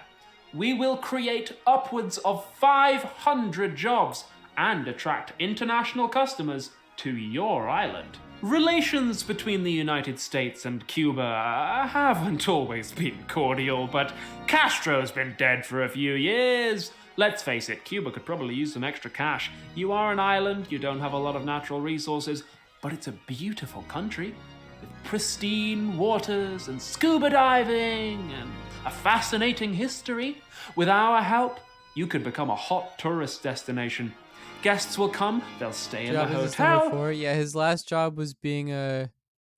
We will create upwards of 500 jobs and attract international customers to your island. Relations between the United States and Cuba haven't always been cordial, but Castro's been dead for a few years. Let's face it, Cuba could probably use some extra cash. You are an island, you don't have a lot of natural resources, but it's a beautiful country with pristine waters and scuba diving and a fascinating history. With our help, you could become a hot tourist destination. Guests will come, they'll stay in the hotel. Yeah, his last job was being a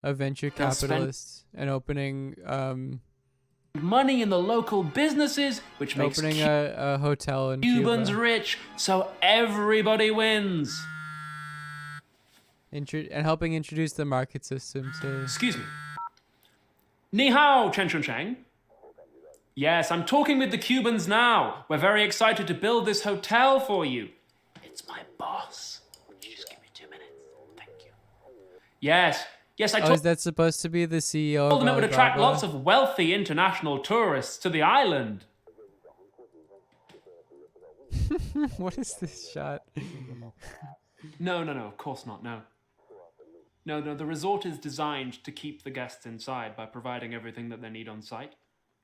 venture capitalist and opening money in the local businesses, which makes a hotel in Cubans Cuba. rich, so everybody wins. And helping introduce the market system to... Excuse me. Ni hao, Chen Chun Chang. Yes, I'm talking with the Cubans now. We're very excited to build this hotel for you. It's my boss. Just give me 2 minutes. Thank you. Yes, I told is that supposed to be the CEO them it would attract Alibaba? lots of wealthy international tourists to the island. What is this shot? No, of course not, no. No, the resort is designed to keep the guests inside by providing everything that they need on site.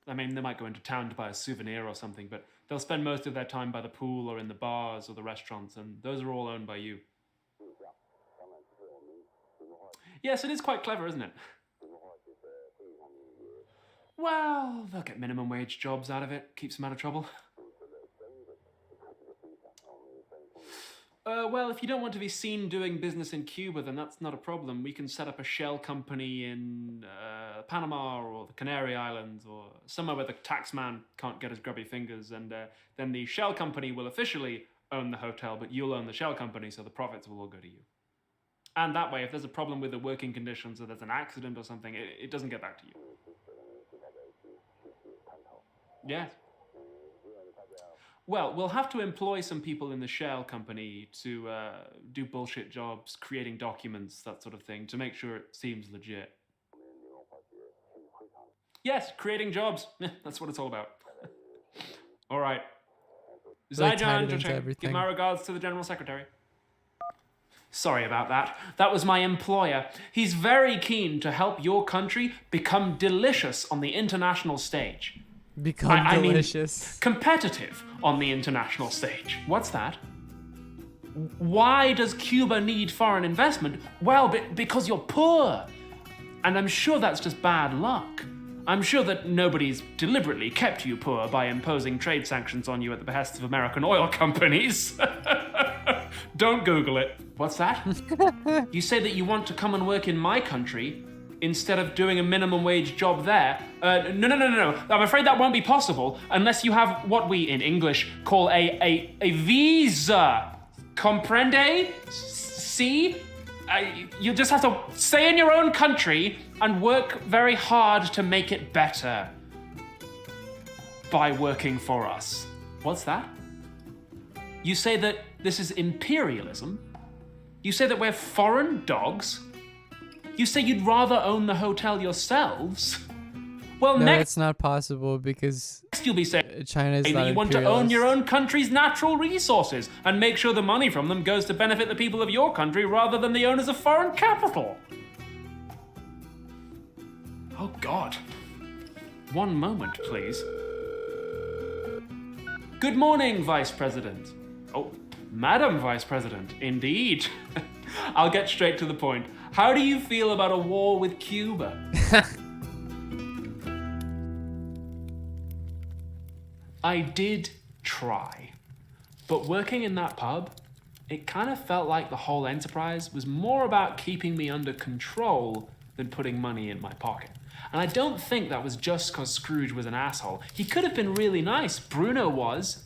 I mean, they might go into town to buy a souvenir or something, but they'll spend most of their time by the pool or in the bars or the restaurants, and those are all owned by you. Yes, it is quite clever, isn't it? Well, they'll get minimum wage jobs out of it, keeps them out of trouble. Well, if you don't want to be seen doing business in Cuba, then that's not a problem. We can set up a shell company in Panama or the Canary Islands or somewhere where the taxman can't get his grubby fingers, and then the shell company will officially own the hotel, but you'll own the shell company, so the profits will all go to you. And that way, if there's a problem with the working conditions or there's an accident or something, it doesn't get back to you. Yes. Well, we'll have to employ some people in the shell company to do bullshit jobs, creating documents, that sort of thing, to make sure it seems legit. Yes, creating jobs. That's what it's all about. All right. Zaijan, give my regards to the General Secretary. Sorry about that. That was my employer. He's very keen to help your country become delicious on the international stage. Delicious. Competitive on the international stage. What's that? Why does Cuba need foreign investment? Well, because you're poor. And I'm sure that's just bad luck. I'm sure that nobody's deliberately kept you poor by imposing trade sanctions on you at the behest of American oil companies. Don't Google it. What's that? You say that you want to come and work in my country instead of doing a minimum wage job there. No. I'm afraid that won't be possible unless you have what we in English call a visa. Comprende? See? You just have to stay in your own country and work very hard to make it better by working for us. What's that? You say that this is imperialism? You say that we're foreign dogs? You say you'd rather own the hotel yourselves? Well, No, next that's not possible because you'll be saying China is that not you want to own your imperialist. own country's natural resources and make sure the money from them goes to benefit the people of your country rather than the owners of foreign capital. Oh, God. One moment, please. Good morning, Vice President. Oh, Madam Vice President, indeed. I'll get straight to the point. How do you feel about a war with Cuba? I did try. But working in that pub, it kind of felt like the whole enterprise was more about keeping me under control than putting money in my pocket. And I don't think that was just because Scrooge was an asshole. He could have been really nice, Bruno was,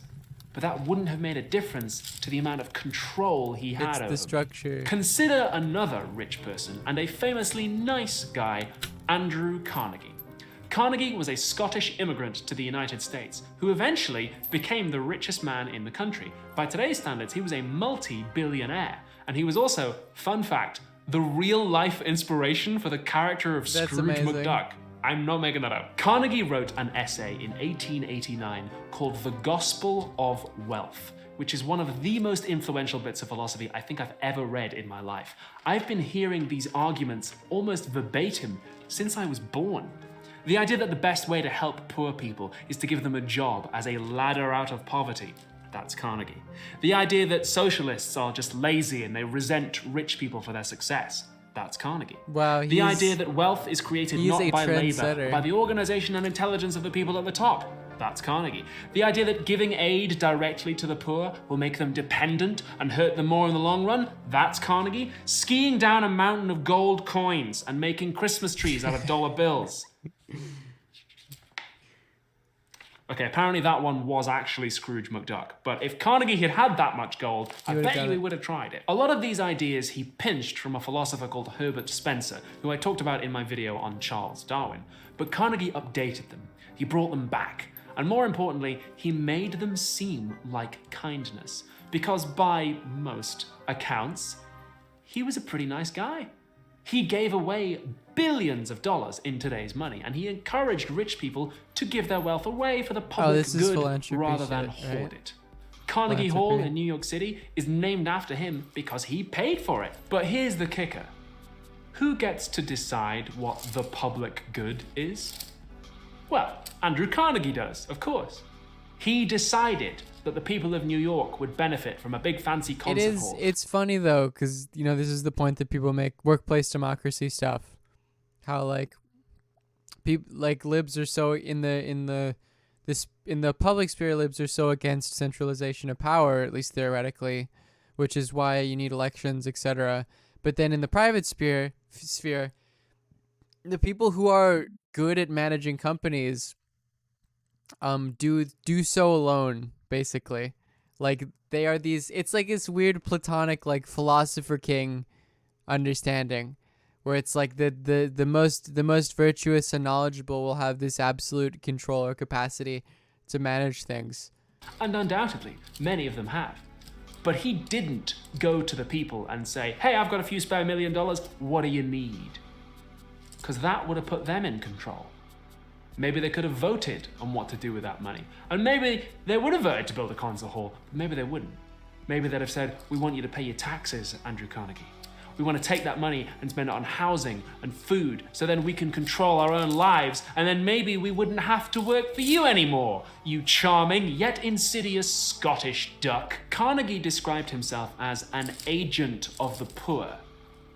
but that wouldn't have made a difference to the amount of control he had It's over the me. structure. Consider another rich person and a famously nice guy, Andrew Carnegie. Carnegie was a Scottish immigrant to the United States who eventually became the richest man in the country. By today's standards, he was a multi-billionaire, and he was also, fun fact, the real-life inspiration for the character of That's Scrooge amazing. McDuck. I'm not making that up. Carnegie wrote an essay in 1889 called The Gospel of Wealth, which is one of the most influential bits of philosophy I think I've ever read in my life. I've been hearing these arguments almost verbatim since I was born. The idea that the best way to help poor people is to give them a job as a ladder out of poverty. That's Carnegie. The idea that socialists are just lazy and they resent rich people for their success. That's Carnegie. Wow, The idea that wealth is created not by labor, trendsetter. but by the organization and intelligence of the people at the top. That's Carnegie. The idea that giving aid directly to the poor will make them dependent and hurt them more in the long run. That's Carnegie. Skiing down a mountain of gold coins and making Christmas trees out of dollar bills. Okay, apparently that one was actually Scrooge McDuck. But if Carnegie had had that much gold, I would've bet done you he it. would have tried it. A lot of these ideas he pinched from a philosopher called Herbert Spencer, who I talked about in my video on Charles Darwin. But Carnegie updated them. He brought them back. And more importantly, he made them seem like kindness. Because by most accounts, he was a pretty nice guy. He gave away billions of dollars in today's money, and he encouraged rich people to give their wealth away for the public this is good philanthropy rather than shit, right? hoard it. Carnegie Hall Philanthropy. in New York City is named after him because he paid for it. But here's the kicker. Who gets to decide what the public good is? Well, Andrew Carnegie does, of course. He decided that the people of New York would benefit from a big fancy concert hall. It's funny though, because this is the point that people make, workplace democracy stuff. How like people like libs are so in the public sphere, libs are so against centralization of power, at least theoretically, which is why you need elections, etc. But then in the private sphere, the people who are good at managing companies do so alone, basically. Like they are these, it's like this weird platonic like philosopher king understanding where it's like the most virtuous and knowledgeable will have this absolute control or capacity to manage things. And undoubtedly, many of them have. But he didn't go to the people and say, hey, I've got a few spare $1 million, what do you need? Because that would have put them in control. Maybe they could have voted on what to do with that money. And maybe they would have voted to build a concert hall, but maybe they wouldn't. Maybe they'd have said, we want you to pay your taxes, Andrew Carnegie. We want to take that money and spend it on housing and food so then we can control our own lives and then maybe we wouldn't have to work for you anymore, you charming yet insidious Scottish duck. Carnegie described himself as an agent of the poor.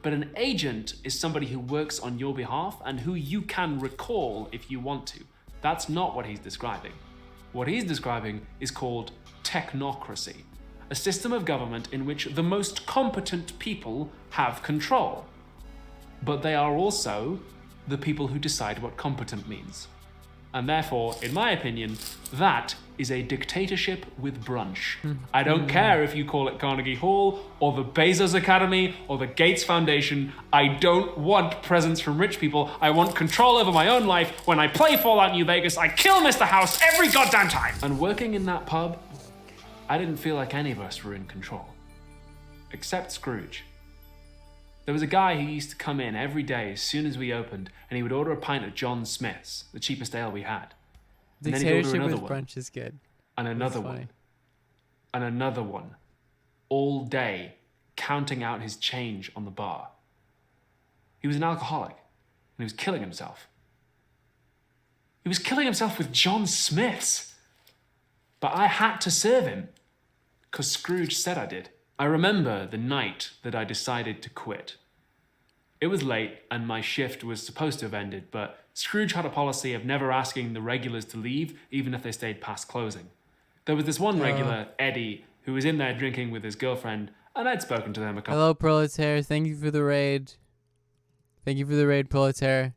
But an agent is somebody who works on your behalf and who you can recall if you want to. That's not what he's describing. What he's describing is called technocracy, a system of government in which the most competent people have control. But they are also the people who decide what competent means. And therefore, in my opinion, that is a dictatorship with brunch. I don't care if you call it Carnegie Hall, or the Bezos Academy, or the Gates Foundation. I don't want presents from rich people. I want control over my own life. When I play Fallout New Vegas, I kill Mr. House every goddamn time. And working in that pub, I didn't feel like any of us were in control. Except Scrooge. There was a guy who used to come in every day as soon as we opened, and he would order a pint of John Smith's, the cheapest ale we had. And then he'd order Dictatorship another with one, brunch is good. and another That's one, funny. and another one, all day, counting out his change on the bar. He was an alcoholic, and he was killing himself. He was killing himself with John Smith's. But I had to serve him, because Scrooge said I did. I remember the night that I decided to quit. It was late, and my shift was supposed to have ended, but Scrooge had a policy of never asking the regulars to leave, even if they stayed past closing. There was this one regular, Eddie, who was in there drinking with his girlfriend, and I'd spoken to them a couple. Hello, Proletaire. Thank you for the raid. Thank you for the raid, Proletaire.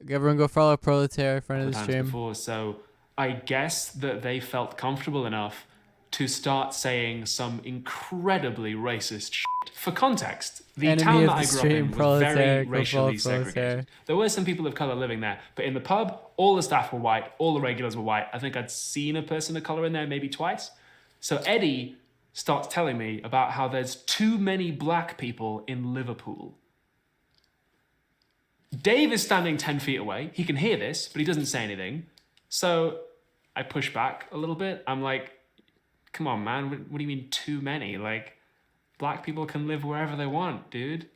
Everyone go follow Proletaire, friend of the times stream. before, so I guess that they felt comfortable enough to start saying some incredibly racist shit. For context, the Enemy town of that the I grew up stream, in was Proletaire, very go racially follow Proletaire. segregated. There were some people of colour living there, but in the pub, all the staff were white, all the regulars were white. I think I'd seen a person of colour in there maybe twice. So Eddie starts telling me about how there's too many black people in Liverpool. Dave is standing 10 feet away. He can hear this, but he doesn't say anything. So I push back a little bit. I'm like, come on, man. What do you mean too many? Like, black people can live wherever they want, dude.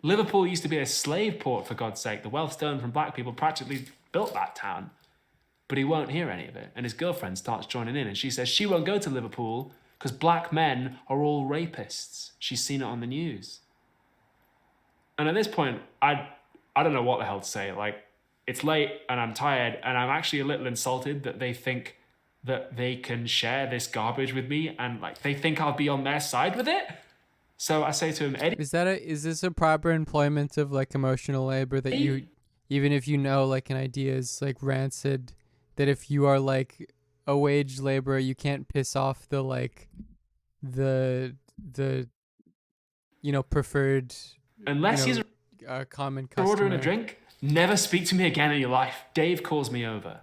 Liverpool used to be a slave port, for God's sake. The wealth stolen from black people practically built that town. But he won't hear any of it. And his girlfriend starts joining in, and she says she won't go to Liverpool because black men are all rapists. She's seen it on the news. And at this point, I don't know what the hell to say. Like, it's late and I'm tired, and I'm actually a little insulted that they think that they can share this garbage with me, and like they think I'll be on their side with it. So I say to him, Eddie, Is this a proper employment of like emotional labor that you, even if you know like an idea is like rancid, that if you are like a wage laborer, you can't piss off the like the preferred, unless he's a common customer. ordering a drink, never speak to me again in your life. Dave calls me over,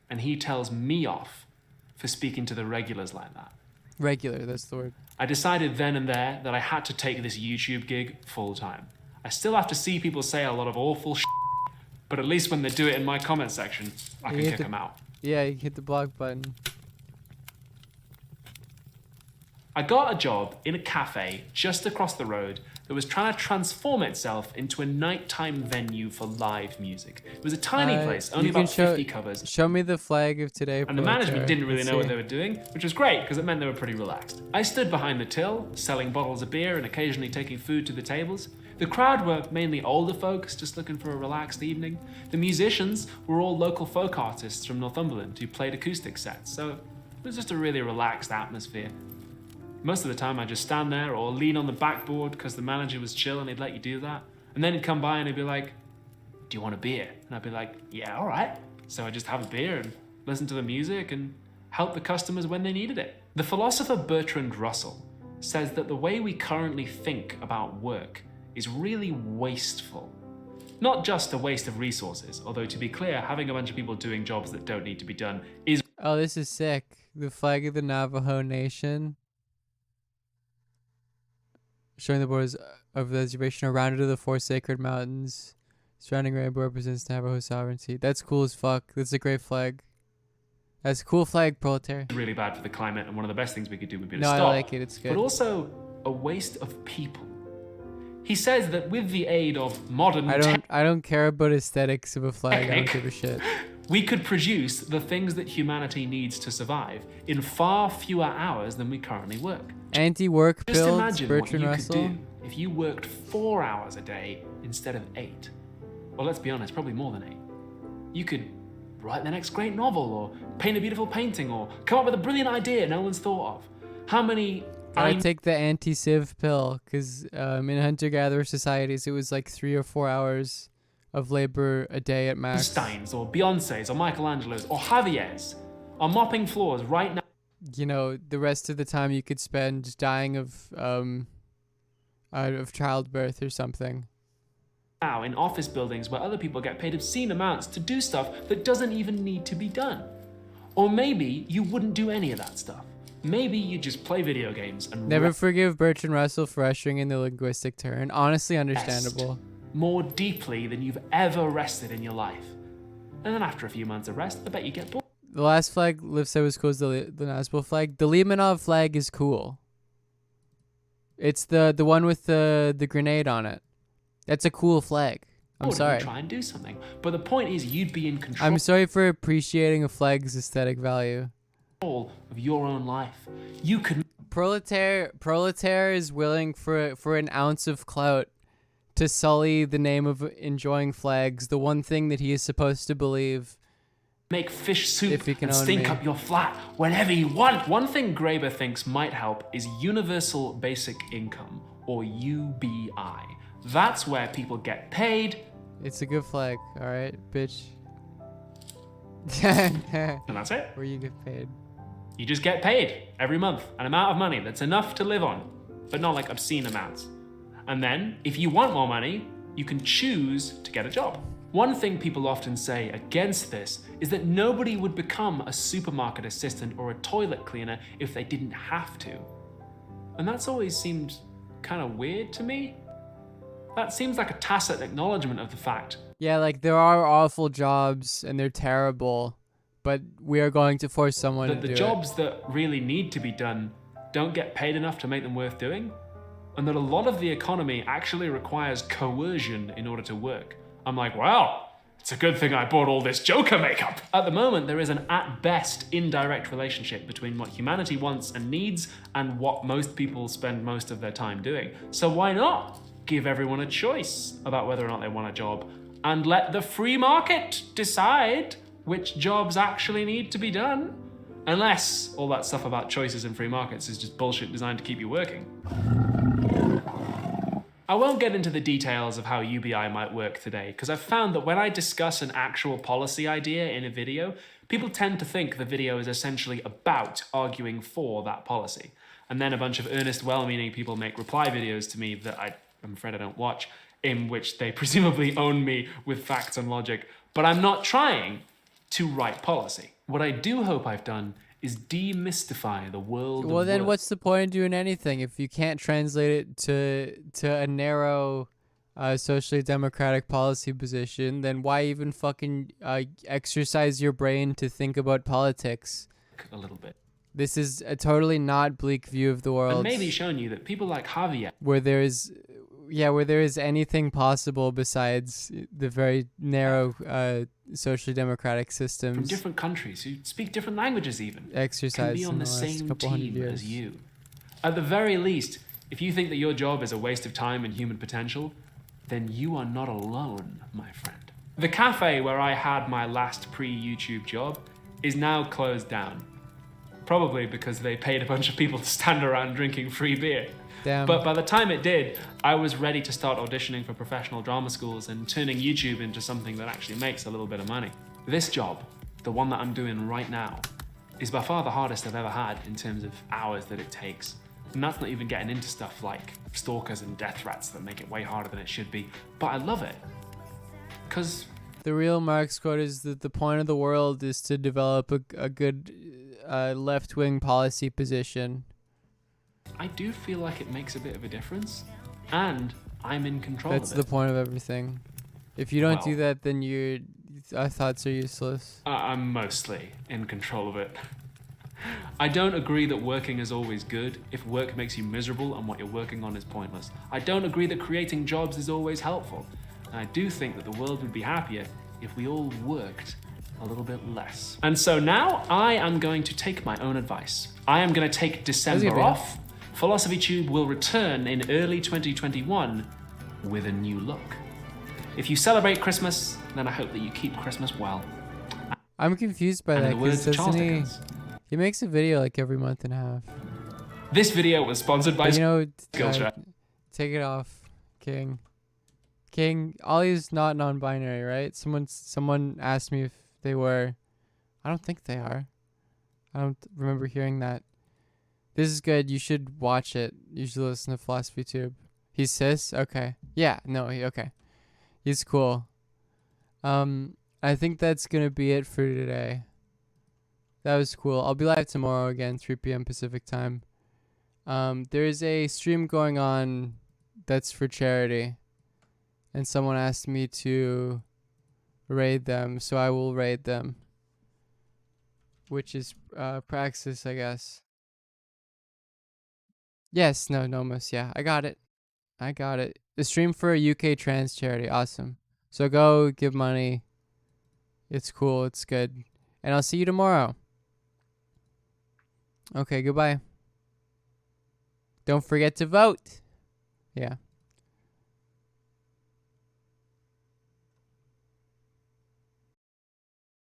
and he tells me off for speaking to the regulars like that. Regular, that's the word. I decided then and there that I had to take this YouTube gig full time. I still have to see people say a lot of awful shit, but at least when they do it in my comment section, I can kick them out. Yeah, you hit the block button. I got a job in a cafe just across the road that was trying to transform itself into a nighttime venue for live music. It was a tiny place, only about 50 covers. Show me the flag of today. And the management didn't really know what they were doing, which was great because it meant they were pretty relaxed. I stood behind the till, selling bottles of beer and occasionally taking food to the tables. The crowd were mainly older folks just looking for a relaxed evening. The musicians were all local folk artists from Northumberland who played acoustic sets, so it was just a really relaxed atmosphere. Most of the time I'd just stand there or lean on the backboard because the manager was chill and he'd let you do that. And then he'd come by and he'd be like, do you want a beer? And I'd be like, yeah, all right. So I'd just have a beer and listen to the music and help the customers when they needed it. The philosopher Bertrand Russell says that the way we currently think about work is really wasteful. Not just a waste of resources, although to be clear, having a bunch of people doing jobs that don't need to be done is... Oh, this is sick. The flag of the Navajo Nation. Showing the borders of the reservation around it to the four sacred mountains. Surrounding rainbow represents Navajo sovereignty. That's cool as fuck. That's a great flag. That's a cool flag, Proletaire. really bad for the climate, and one of the best things we could do would be to No, stop. I like it. It's good. But also a waste of people. He says that with the aid of modern I don't care about aesthetics of a flag. I don't give a shit. we could produce the things that humanity needs to survive in far fewer hours than we currently work. Anti-work Just builds, imagine what Bertrand you Russell. could do if you worked 4 hours a day instead of 8. Well, let's be honest, probably more than 8. You could write the next great novel, or paint a beautiful painting, or come up with a brilliant idea no one's thought of. How many... I take the anti-civ pill, because in hunter-gatherer societies, it was like 3 or 4 hours of labor a day at max. Einsteins, or Beyoncé's, or Michelangelo's, or Javier's are mopping floors right now. You know, the rest of the time you could spend dying of childbirth or something. Now in office buildings where other people get paid obscene amounts to do stuff that doesn't even need to be done. Or maybe you wouldn't do any of that stuff. maybe you just play video games and Never forgive Bertrand Russell for ushering in the linguistic turn. Honestly, rest understandable. more deeply than you've ever rested in your life. And then after a few months of rest, I bet you get bored. The last flag Liv said was cool is the Nazbol flag. The Limanov flag is cool. It's the one with the grenade on it. That's a cool flag. I'm sorry. Try and do something. But the point is, you'd be in control. I'm sorry for appreciating a flag's aesthetic value. Of your own life. You can. Proletaire is willing for an ounce of clout to sully the name of enjoying flags, the one thing that he is supposed to believe. Make fish soup If he can and own stink me. up your flat whenever you want. One thing Graeber thinks might help is universal basic income, or UBI. That's where people get paid. It's a good flag, all right, bitch. And that's it. Where you get paid. You just get paid every month an amount of money that's enough to live on, but not like obscene amounts. And then, if you want more money, you can choose to get a job. One thing people often say against this is that nobody would become a supermarket assistant or a toilet cleaner if they didn't have to. And that's always seemed kind of weird to me. That seems like a tacit acknowledgement of the fact. Yeah, like there are awful jobs and they're terrible, but we are going to force someone That to the do jobs that really need to be done don't get paid enough to make them worth doing, and that a lot of the economy actually requires coercion in order to work. I'm like, well, it's a good thing I bought all this Joker makeup. At the moment, there is an at best indirect relationship between what humanity wants and needs and what most people spend most of their time doing. So why not give everyone a choice about whether or not they want a job and let the free market decide which jobs actually need to be done? Unless all that stuff about choices and free markets is just bullshit designed to keep you working. I won't get into the details of how UBI might work today, because I've found that when I discuss an actual policy idea in a video, people tend to think the video is essentially about arguing for that policy. And then a bunch of earnest, well-meaning people make reply videos to me that I'm afraid I don't watch, in which they presumably own me with facts and logic. But I'm not trying to write policy. What I do hope I've done is demystify the world Well, of then work. what's the point of doing anything if you can't translate it to a narrow, socially democratic policy position? Then why even fucking exercise your brain to think about politics? A little bit. This is a totally not bleak view of the world. And maybe shown you that people like Javier where there is anything possible besides the very narrow socially democratic from systems different countries who speak different languages even can exercised be in on the the last same couple hundred team years. as you. At the very least, if you think that your job is a waste of time and human potential, then you are not alone, my friend. The cafe where I had my last pre-YouTube job is now closed down. Probably because they paid a bunch of people to stand around drinking free beer. Damn. But by the time it did, I was ready to start auditioning for professional drama schools and turning YouTube into something that actually makes a little bit of money. This job, the one that I'm doing right now, is by far the hardest I've ever had in terms of hours that it takes. And that's not even getting into stuff like stalkers and death threats that make it way harder than it should be. But I love it. Because The real Marx quote is that the point of the world is to develop a good left-wing policy position. I do feel like it makes a bit of a difference. And I'm in control That's of it. the point of everything. If you don't do Well- that, then your thoughts are useless. I'm mostly in control of it. I don't agree that working is always good if work makes you miserable and what you're working on is pointless. I don't agree that creating jobs is always helpful. And I do think that the world would be happier if we all worked a little bit less. And so now I am going to take my own advice. I am going to take December video. off. Philosophy Tube will return in early 2021 with a new look. If you celebrate Christmas, then I hope that you keep Christmas well. I'm confused by And in that the words because of Charles doesn't Dickens, he makes a video like every month and a half. this video was sponsored by But, you know, Skillshare. take it off, King. King, Ollie's not non-binary, right? Someone asked me if they were. I don't think they are. I don't remember hearing that. This is good. You should watch it. You should listen to Philosophy Tube. He's cis? Okay. Yeah, no, okay. He's cool. I think that's gonna be it for today. That was cool. I'll be live tomorrow again, 3 p.m. Pacific time. There's a stream going on that's for charity, and someone asked me to raid them, so I will raid them, which is Praxis, I guess. Yes, no, Nomos, yeah, I got it. The stream for a UK trans charity, awesome. So go give money. It's cool, it's good. And I'll see you tomorrow. Okay, goodbye. Don't forget to vote. Yeah.